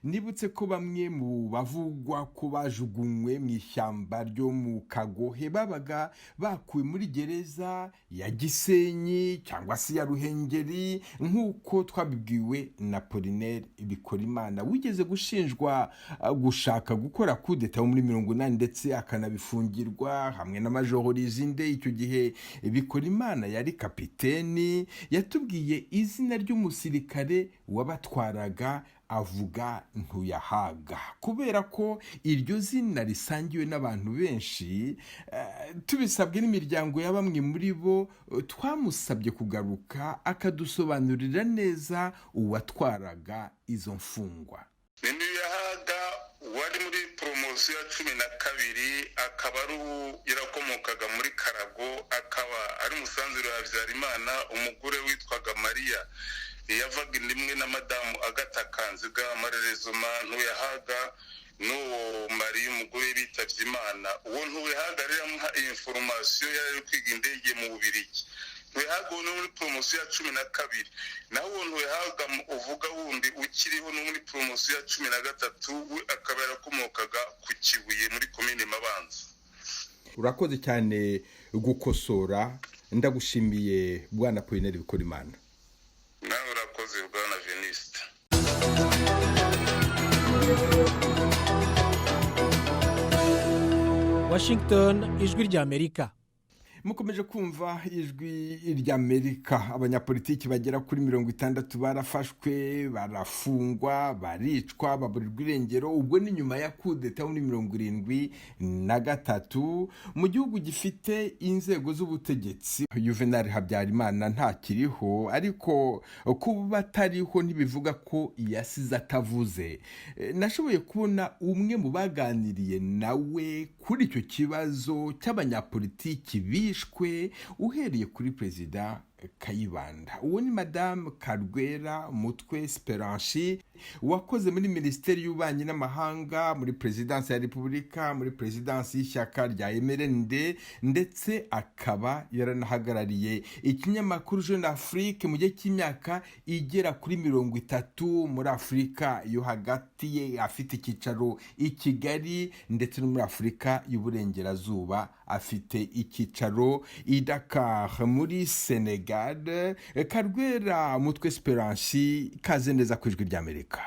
Nibutse ko bamwe mu bavugwa ko bajugunywe mu ishyamba ryo mu Kagohe babaga bakuwe muri gereza ya Gisenyi cyangwa se ya Ruhengeri nk'uko twabibwiwe na Apollinaire Bikorimana wigeze gushinjwa gushaka gukora kudeta muri 80 ndetse akanabifungirwa hamwe na Major Rizinde. Icyo gihe Bikorimana yari kapiteni, yatubwiye izina ry'umusirikare wabatwaraga avuga Ntuyahaga kubera ko iryo zina risangiwe n'abantu benshi. Tubisabwe n'imiryango ya bamwe muri bo twamusabye kugaruka akadusobanurira neza uwatwaraga izo mfungwa. Ntuyahaga wari muri promosiyo ya 12 akaba yarakomokaga muri Karago, akaba ari umusanzuro wa Habyarimana, umugore witwaga Maria yavaga indimwe na madamu Agatha Kanziga amarerezoma. Ntuyahaga n'uwo Maria umugore bitavye Imana. Uwo Ntuyahaga rero amuha information yari kwiga indege mu Bubiligi. ntuyahaga no muri poromosiyo ya 12 naho uwo ntuyahaga uvuga wundi ukiriho no muri poromosiyo ya 13 we akaba yarakomokaga ku Kibuye muri komine Mabanza. Urakoze cyane gukosora, ndagushimiye bwana Apollinaire Bikorimana. Nawe urakoze bwana Veniste. Washington, ijwi ry'Amerika. Mukomeje kumva ijwi ry'Amerika. Abanyapolitiki bagera kuri 60 barafashwe, barafungwa, baricwa, baburirwa irengero. Ubwo ni nyuma ya kudeta muri 73 mu gihugu gifite inzego z'ubutegetsi. Juvenal Habyarimana ntakiriho, ariko kuba atariho ntibivuga ko yasize atavuze. Nashoboye kubona umwe mu baganiriye nawe kuri icyo kibazo cy'abanyapolitiki bishwe uhereye kuri Perezida Kayibanda. Uwo ni Madame Karwera Mutwe Esperance, wakoze muri Minisiteri y'Ububanyi n'Amahanga, muri Perezidansi ya Repubulika, muri Perezidansi y'ishyaka rya MRND, ndetse akaba yaranahagarariye ikinyamakuru Jeune Afrique mu gihe cy'imyaka igera kuri 30 muri Afurika yo hagati. Ye afite icyicaro i Kigali, ndetse no muri Afurika y'Uburengerazuba afite icyicaro i Dakar muri Senegal. Karwera Mutwe Esperance, kaze neza ku ijwi ry'Amerika.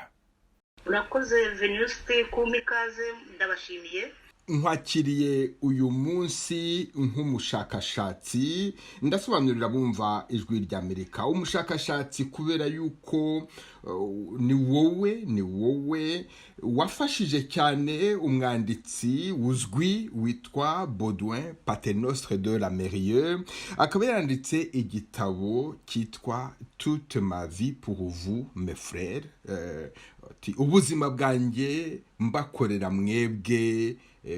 urakoze Venuste kumpa ikaze, ndabashimiye. Nkwakiriye uyu munsi nk'umushakashatsi, ndasobanurira bumva ijwi ry'Amerika. Umushakashatsi kubera yuko ni wowe wafashije cyane umwanditsi uzwi witwa Baudouin Paternostre de la Mérieux, akaba yaranditse igitabo cyitwa Toute ma vie pour vous mes frères, ubuzima bwanjye mbakorera mwebwe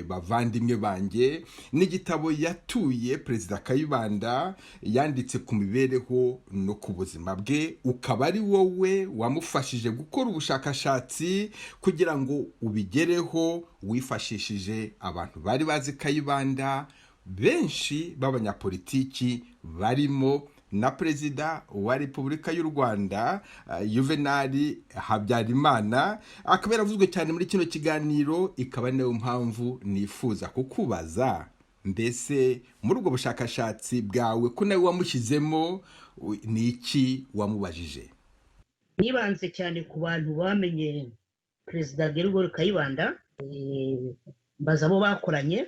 bavandimwe banjye. N'igitabo yatuye Perezida Kayibanda, yanditse ku mibereho no ku buzima bwe. Ukaba ari wowe wamufashije gukora ubushakashatsi kugira ngo ubigereho, wifashishije abantu bari bazi Kayibanda benshi b'abanyapolitiki, barimo na Perezida wa Repubulika y'u Rwanda Juvenal Habyarimana. Akaba yaravuzwe cyane muri kino kiganiro, ikaba niyo mpamvu nifuza kukubaza, mbese muri ubwo bushakashatsi bwawe ko nawe wamushyizemo, ni iki wamubajije? Nibanze cyane ku bantu bamenye Perezida Gerigori Kayibanda, mbaza abo bakoranye,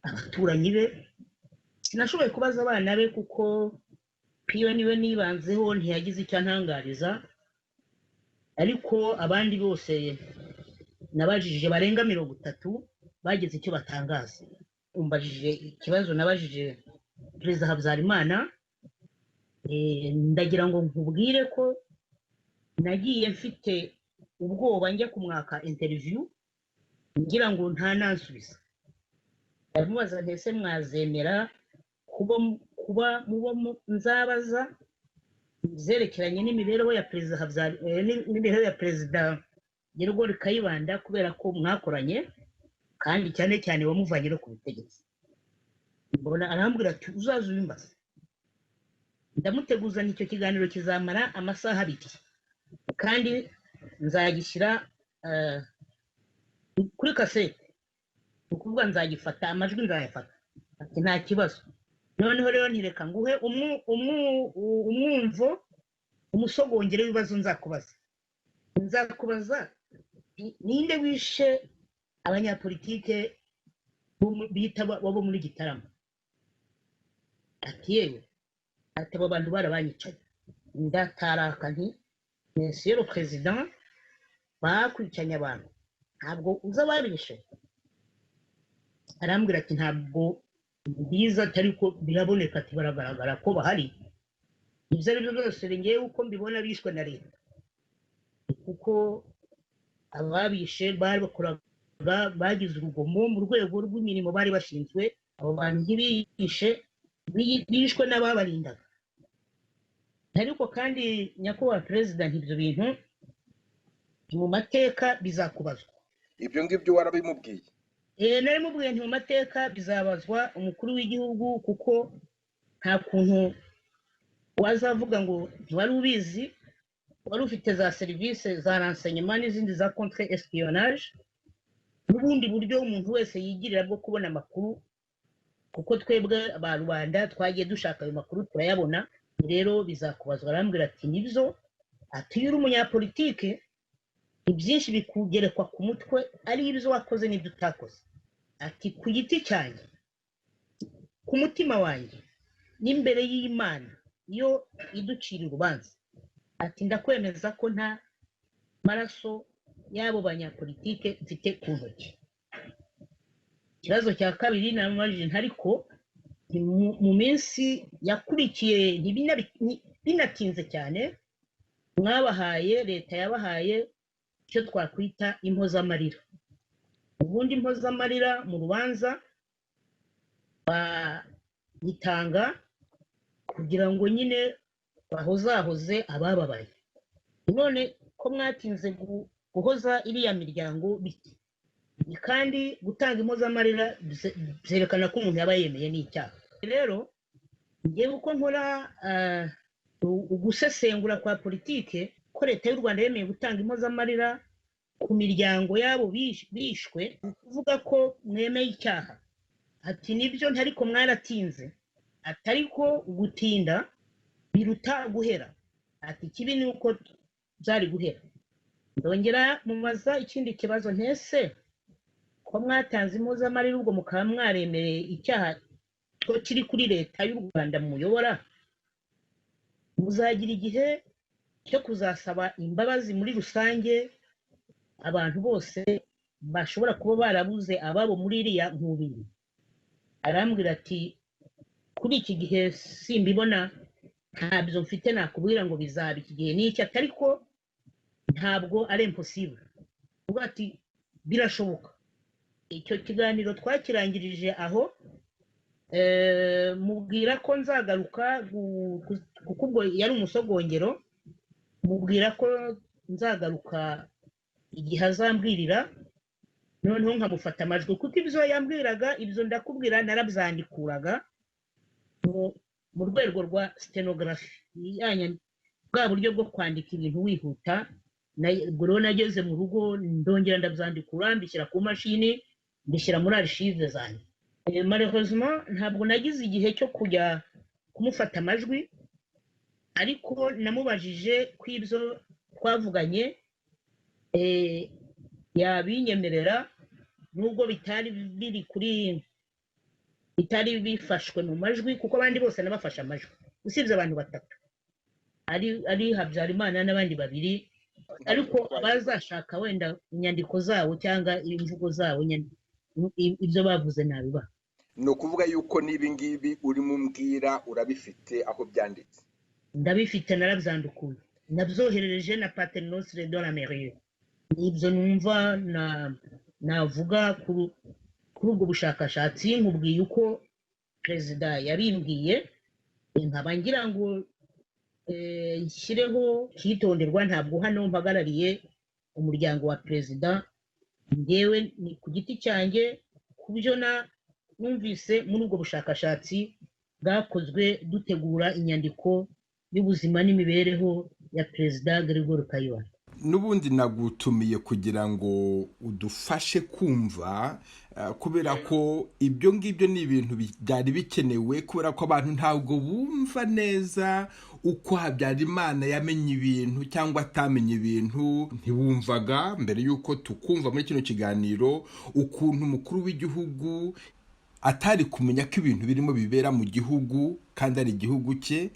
abaturanyi be. Sinashoboye kubaza abana be kuko Piyo niwe nibanzeho, ntiyagize icyo antangariza, ariko abandi bose nabajije barenga 30 bageze icyo batangaza. Umbajije ikibazo nabajije Perezida Habyarimana, ndagira ngo nkubwire ko nagiye mfite ubwoba njya kumwaka interview, ngira ngo nta nansubiza. Ndamubaza ntese mwazemera kuba mubo nzabaza zerekeranye n'imibereho ya Perezida Gerigori Kayibanda, kubera ko mwakoranye kandi cyane cyane wamuvanye no ku butegetsi. Mbona arambwira ati uzaza ubimbaza. Ndamuteguza n'icyo kiganiro kizamara amasaha 2 kandi nzagishyira kuri kasete, ukuvuga nzagifata amajwi, nzayafata. Ati nta kibazo. Noneho rero ntireka nguhe umwumvo umusogongere w'ibibazo nzakubaza ninde wishe abanyapolitike bita wabo muri Gitarama? Ati yewe, ati abo bantu barabanyicaye. Ndataraka nti Monsieur le Président, bakwicanye abantu, ntabwo uza babishe? Arambwira ati ntabwo biza, atari ko biraboneka, ati baragaragara ko bahari. Ibyo ari byo byose ngewe uko mbibona bishwe na leta, kuko ababishe bari bakoraga, bagize urugomo mu rwego rw'imirimo bari bashinzwe. Abo bantu ntibishe, bishwe n'ababarindaga. Ariko kandi nyakubahwa Perezida, ibyo bintu mu mateka bizakubazwa. Ibyo ngibyo warabimubwiye? Nari mubwiye nti mu mateka bizabazwa umukuru w'igihugu, kuko nta kuntu wazavuga ngo ntiwari ubizi wari ufite za serivisi za renseignement n'izindi za contre espionnage n'ubundi buryo umuntu wese yigirira bwo kubona amakuru kuko twebwe aba Rwanda twagiye dushaka ayo makuru turayabona rero bizakubazwa arambwira ati nibyo ati uri umunyapolitike ibyinshi bikugerekwa ku mutwe ari ibyo wakoze n'ibyo utakoze ati ku giti cyanjye ku mutima wanjye n'imbere y'Imana iyo iducira urubanza ati ndakwemeza ko nta maraso y'abo banyapolitike mfite ku ntoki. Ikibazo cya kabiri namubajije ntariko mu minsi yakurikiye binatinze cyane mwabahaye leta yabahaye icyo twakwita impozamarira. Ubundi impozamarira mu rubanza bayitanga kugira ngo nyine bahozahoze abababaye. None ko mwatinze guhoza iriya miryango biti kandi gutanga impozamarira byerekana ko umuntu yaba yemeye n'icyaha. Rero ngewe uko nkora ugusesengura kwa politike ko leta y'u Rwanda yemeye gutanga impozamarira ku miryango yabo bishwe kuvuga ko mwemeye icyaha. Ati nibyo ntariko mwaratinze atariko gutinda biruta guhera. Ati kibi ni uko byari guhera. Ndongera mubaza ikindi kibazo ntese ko mwatanze impozamarira ubwo mukaba mwaremereye icyaha ko kiri kuri leta y'u Rwanda muyobora muzagira igihe cyo kuzasaba imbabazi muri rusange abantu bose bashobora kuba barabuze ababo muri iriya nkubiri. Arambwira ati kuri iki gihe simbibona ntabyo mfite nakubwira ngo bizaba iki gihe n'iki atariko ntabwo ari impossible. Uvuga ati birashoboka. Icyo kiganiro twakirangirije aho mubwira ko nzagaruka kuko ubwo yari umusogongero mubwira ko nzagaruka igihe azambwirira noneho nkamufata amajwi kuko ibyo yambwiraga ibyo ndakubwira narabyandikuraga mu rwego rwa stenography bwa buryo bwo kwandika ibintu wihuta. Rero nageze mu rugo ndongera ndabyandikura mbishyira ku mashini mbishyira muri archive zanjye. Malheureusement ntabwo nagize igihe cyo kujya kumufata amajwi ariko namubajije ko ibyo twavuganye yabinyemerera nubwo bitari bifashwe mu majwi kuko abandi bose nabafashe amajwi usibye abantu batatu ari Habyarimana n'abandi babiri ariko abazashaka wenda inyandiko zabo cyangwa imvugo zabo ibyo bavuze nabiba. Ni ukuvuga yuko n'ibi ngibi urimo umbwira urabifite aho byanditse? Ndabifite narabyandukuye nabyoherereje na Paternoster de la Mairie. Ibyo numva navuga kuri ubwo bushakashatsi nkubwiye uko perezida yabimbwiye nkaba ngira ngo nshyireho kitonderwa ntabwo hano mpagarariye umuryango wa perezida ngewe ni ku giti cyanjye ku byo numvise muri ubwo bushakashatsi bwakozwe dutegura inyandiko y'ubuzima n'imibereho ya perezida Gregory Kayibanda. N'ubundi nagutumiye kugira ngo udufashe kumva kubera ko ibyo ngibyo ni ibintu byari bikenewe kubera ko abantu ntabwo bumva neza uko Habyarimana yamenye ibintu cyangwa atamenye ibintu. Ntibumvaga mbere y'uko tukumva muri kino kiganiro ukuntu umukuru w'igihugu atari kumenya ko ibintu birimo bibera mu gihugu kandi ari igihugu cye.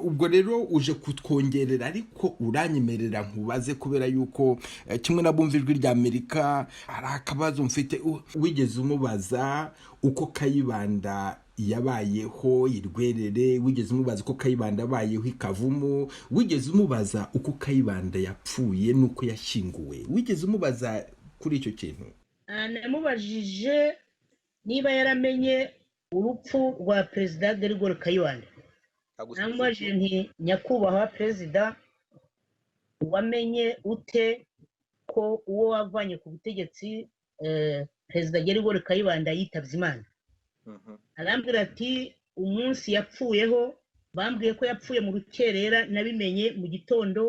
Ubwo rero uje kutwongerera ariko uranyemerera nkubaze kubera yuko kimwe nabumva ijwi rya Amerika hari akabazo mfite. Wigeze umubaza uko Kayibanda yabayeho irwerere? Wigeze umubaza uko Kayibanda yabayeho ikavumu? Wigeze umubaza uko Kayibanda yapfuye nuko yashyinguwe? Wigeze umubaza kuri icyo kintu? Namubajije niba yaramenye urupfu rwa perezida Gregory Kayibanda. Namubajije nti nyakubahwa perezida wamenye ute ko uwo wavanye ku butegetsi perezida Gregory Kayibanda yitabye Imana? Arambwira ati umunsi yapfuyeho bambwiye ko yapfuye mu rukerera, nabimenye mu gitondo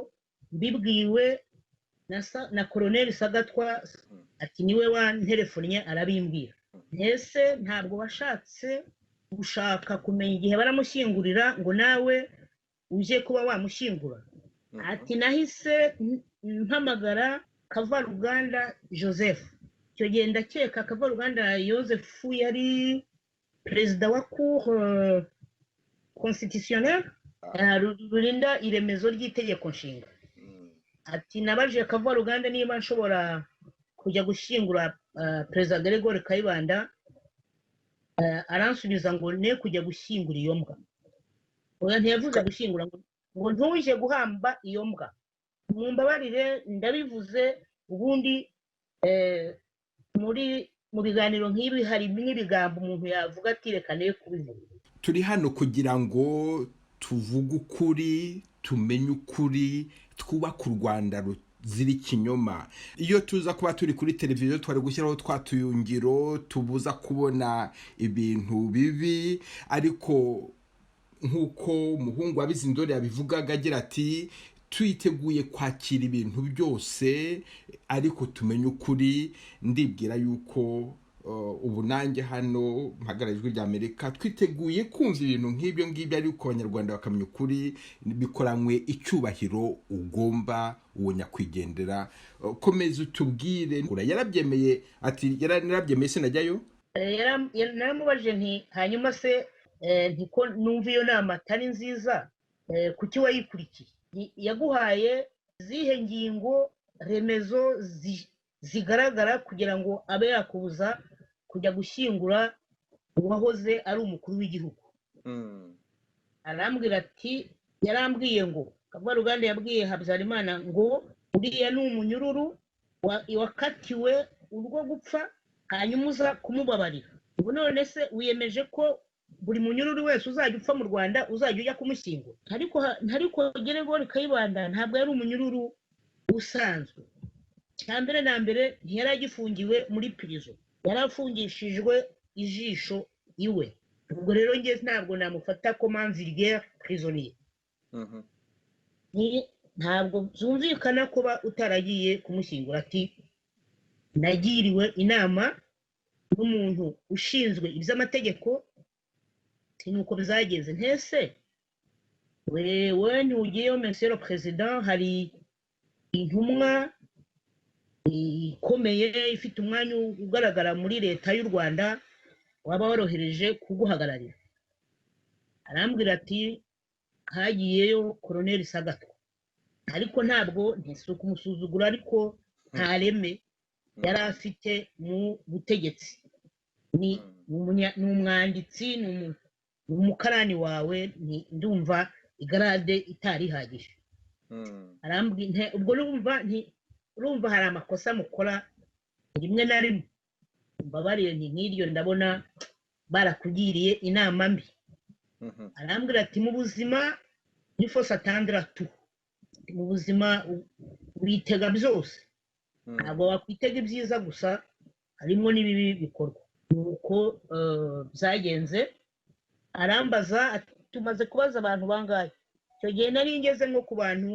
mbibwiwe na Colonel Sagatwa, ati niwe wanterefonnye arabimbwira. Ese ntabwo washatse gushaka kumenya igihe baramushyingurira ngo nawe uje kuba wamushyingura? Ati nahise mpamagara Kavaruganda Joseph. Icyo gihe ndakeka Kavaruganda Joseph yari perezida wa cour constitutionnelle rurinda iremezo ry'itegeko nshinga. Ati nabaje Kavaruganda niba nshobora kujya gushyingura perezida Gregoire Kayibanda, aransubiza ngo ne kujya gushyingura iyo mbwa. Oya, ntiyavuze gushyingura, ngo ntuje guhamba iyo mbwa. Mumbabarire ndabivuze, ubundi mu biganiro nk'ibi hari n'ibigambo umuntu yavuga ati reka ne kubivuga. Turi hano kugira ngo tuvuge ukuri, tumenye ukuri, twubake u Rwanda ruzira ikinyoma. Iyo tuza kuba turi kuri televiziyo twari gushyiraho twatuyungiro tubuza kubona ibintu bibi, ariko nk'uko umuhungu wa Bizindori yabivugaga agira ati twiteguye kwakira ibintu byose ariko tumenye ukuri. Ndibwira yuko ubu nanjye hano mpagarara Ijwi ry'Amerika twiteguye kumva ibintu nk'ibyo ngibyo, ariko abanyarwanda bakamenya ukuri, bikoranywe icyubahiro ugomba uwo nyakwigendera. Komeza utubwire. Yarabyemeye ati yarabyemeye se najyayo? Naramubajije nti hanyuma se ntiko numva iyo nama atari nziza, kuki wayikurikiye? Yaguhaye zihe ngingo remezo zigaragara kugira ngo abe yakubuza kujya gushyingura uwahoze ari umukuru w'igihugu? Arambwira ati, yarambwiye ngo Kavaruganda yabwiye Habyarimana ngo uriya ni umunyururu wakatiwe urwo gupfa, hanyuma uza kumubabarira. Ubu none se wiyemeje ko buri munyururu wese uzajya upfa mu Rwanda uzajya ujya kumushyingura? Ariko Gregoire Kayibanda ntabwo yari umunyururu usanzwe. Cyambere na mbere ntiyari agifungiwe muri prison, yari afungishijwe ijisho iwe. Ubwo rero nge ntabwo namufata comme vulgaire prisonnier. Ntabwo zumvikana kuba utaragiye kumushyingura. Ati nagiriwe inama n'umuntu ushinzwe iby'amategeko, nuko bizagenze. Ntese wewe ntugiyeyo monsieur le président, hari intumwa ikomeye ifite umwanya ugaragara muri leta y'u Rwanda waba warohereje kuguhagararira. Arambwira ati hagiyeyo Colonel Sagatwa, ariko ntabwo ntisuka umusuzugura, ariko nta reme yari afite mu butegetsi. Ni umwanditsi, ni umukarani wawe, ndumva igarade itari ihagije. Arambwira ubwo urumva hari amakosa mukora rimwe na rimwe, mbabariye nti nk'iryo ndabona barakugiriye inama mbi. Arambwira ati mu buzima il faut s'attendre à tout. Mu buzima witega byose, ntabwo wakwitega ibyiza gusa, harimo n'ibibi bikorwa. Nuko byagenze. Arambaza ati tumaze kubaza abantu bangahe? Icyo gihe nari ngeze nko ku bantu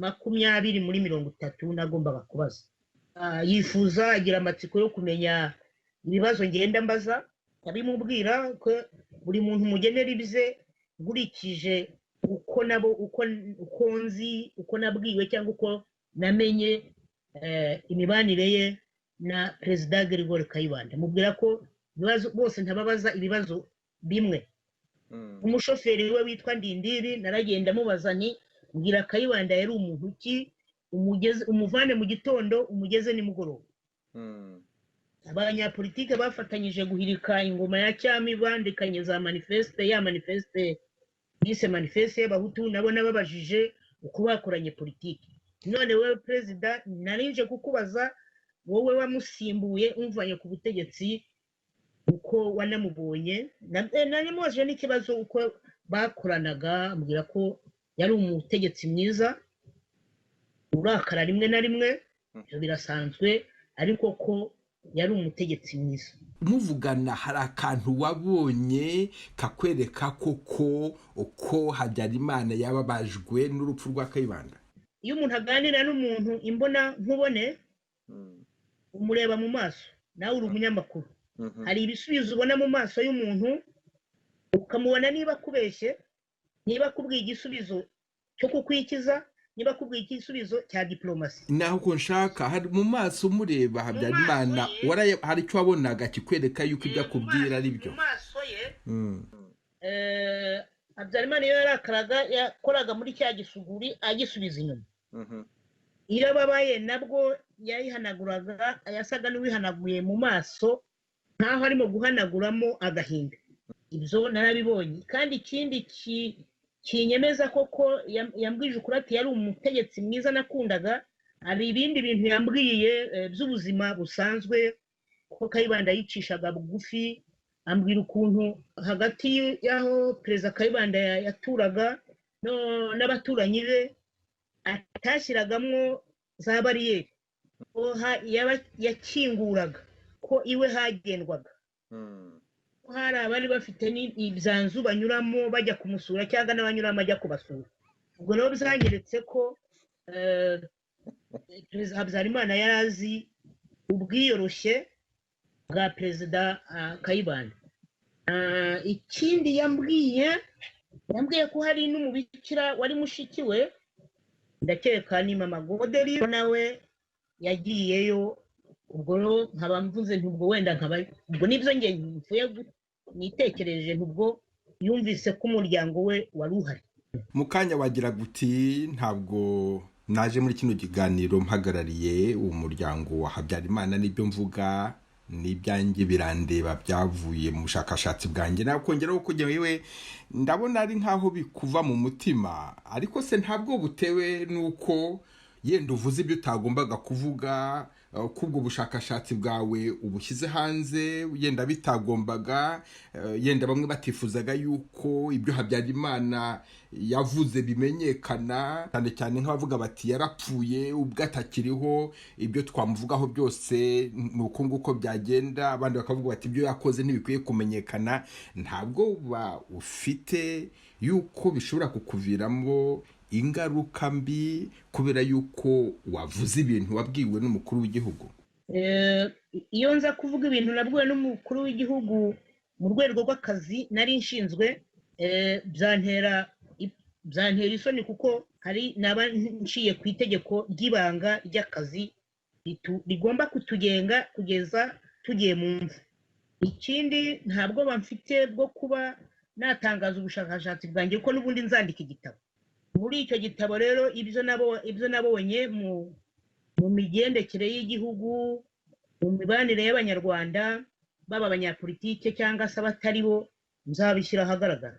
20 muri 30 nagombaga kubaza. Yifuza agira amatsiko yo kumenya ibibazo ngenda mbaza, abimubwira ko buri muntu mugenera ibize nkurikije uko nabo uko nzi, uko nabwiwe cyangwa uko namenye imibanire ye na Perezida Gregoire Kayibanda. Mubwira ko ibibazo bose ntababaza ibibazo bimwe. Umushoferi we witwa Ndindiri naragenda mubaza nti mbwira Kayibanda yari umuntu ki, umuvane mu gitondo umugeze nimugoroba. Abanyapolitike bafatanyije guhirika ingoma ya cyami bandikanye za manifeste, ya manifeste bise manifeste y'abahutu, nabo nababajije uko bakoranye politiki. None wewe perezida narinje kukubaza wowe wamusimbuye umvanye ku butegetsi uko wanamubonye, narimuje n'ikibazo uko bakoranaga, mbwira ko yari umutegetsi mwiza, urakara rimwe na rimwe, ibyo birasanzwe, ariko ko yari umutegetsi mwiza. muvugana hari akantu wabonye kakwereka koko uko Habyarimana yababajwe n'urupfu rwa Kayibanda? iyo umuntu aganira n'umuntu imbona nkubone umureba mu maso, nawe uri umunyamakuru, hari ibisubizo ubona mu maso y'umuntu ukamubona niba akubeshye, niba akubwiye igisubizo cyo kukwikiza, niba akubwiye igisubizo cya diplomasi. Naho ko nshaka hari mu maso mureba Habyarimana hari icyo wabonaga kikwereka yuko ibyo akubwira ari byo. Mu maso ye Habyarimana iyo yarakaraga yakoraga muri cya gisuguri agisubiza inyuma. Iyo babaye nabwo yayihanaguraga, yasaga n'uwihanaguye mu maso nkaho arimo guhanaguramo agahinda. Ibyo narabibonye. Kandi ikindi kinyemeza koko yambwije ukuri ati yari umutegetsi mwiza nakundaga. Hari ibindi bintu yambwiye by'ubuzima busanzwe ko Kayibanda yicishaga bugufi, ambwira ukuntu hagati y'aho Perezida Kayibanda yaturaga n'abaturanyi be atashyiragamo za bariyeri, ko yakinguraga ko iwe hagendwaga. Hari abari bafite n'ibyanzu banyuramo bajya kumusura cyangwa n'abanyuramo ajya kubasura. Ubwo rero byanyeretse ko Perezida Habyarimana yari azi ubwiyoroshye bwa Perezida Kayibanda. Ikindi yambwiye ko hari n'umubikira wari mushiki we, ndakeka ni Mama Goderi, nawe yagiyeyo. Ubwo rero nkaba mvuze ntubwo wenda ubwo nibyo nge mvuye nitekereje, ntubwo yumvise ko umuryango we wari uhari. Mu kanya wagira guti ntabwo naje muri kino kiganiro mpagarariye umuryango wa Habyarimana, nibyo mvuga n'ibyanjye birandeba byavuye mu bushakashatsi bwanjye. Nakongeraho kujya wewe ndabona ari nkaho bikuva mu mutima, ariko se ntabwo butewe nuko yenda uvuze ibyo utagombaga kuvuga, kubwo bushakashatsi bwawe ubushyize hanze, yenda bitagombaga, yenda bamwe batifuzaga yuko ibyo Habyarimana yavuze bimenyekana, cyane cyane nk'abavuga bati yarapfuye ubwo atakiriho, ibyo twamuvugaho byose nuko nguko byagenda. Abandi bakavuga bati ibyo yakoze ntibikwiye kumenyekana. Ntabwo ufite yuko bishobora kukuviramo ingaruka mbi kubera yuko wavuze ibintu wabwiwe n'umukuru w'igihugu? Iyo nza kuvuga ibintu nabwiwe n'umukuru w'igihugu mu rwego rw'akazi nari nshinzwe, byantera isoni, kuko hari naba nciye ku itegeko ry'ibanga ry'akazi rigomba kutugenga kugeza tugiye mu mva. Ikindi ntabwo bamfite bwo kuba natangaza ubushakashatsi bwanjye, kuko n'ubundi nzandika igitabo. Muri icyo gitabo rero ibyo nabonye mu migendekere y'igihugu, mu mibanire y'abanyarwanda, baba abanyapolitike cyangwa se abatari bo, nzabishyira ahagaragara.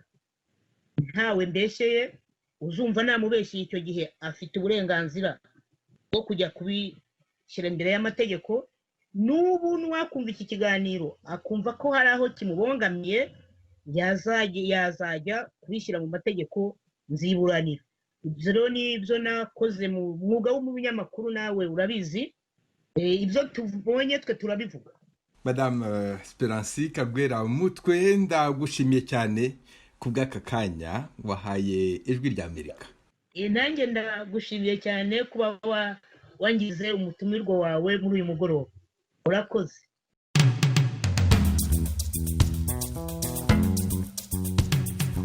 Ntawe mbeshyeye, uzumva namubeshyeye icyo gihe afite uburenganzira bwo kujya kubishyira imbere y'amategeko. N'ubu n'uwakumva iki kiganiro akumva ko hari aho kimubongamiye, yazajya kubishyira mu mategeko, nziburanira. Ibyo rero ni ibyo nakoze mu mwuga w'umunyamakuru, nawe urabizi. Ibyo tubonye twe turabivuga. Madame Esperance Kagwera Mutwe, ndagushimiye cyane ku bw'aka kanya wahaye Ijwi ry'Amerika. Nanjye ndagushimiye cyane kuba wangize umutumirwa wawe muri uyu mugoroba. Urakoze.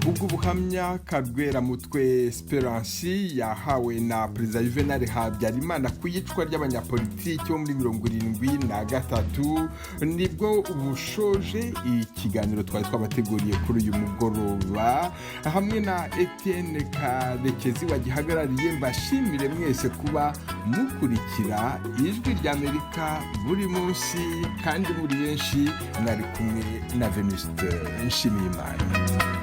Ubwo buhamya Kagwera Mutwe Esperance yahawe na Perezida Juvenal Habyarimana ku yicwa ry'abanyapolitiki bo muri 73 nibwo bushoje ikiganiro twari twabateguriye kuri uyu mugoroba, hamwe na Etienne Karekezi wagihagarariye. Mbashimire mwese kuba mukurikira Ijwi ry'Amerika buri munsi, kandi muri benshi mwari kumwe na Venuste Nshimiyimana.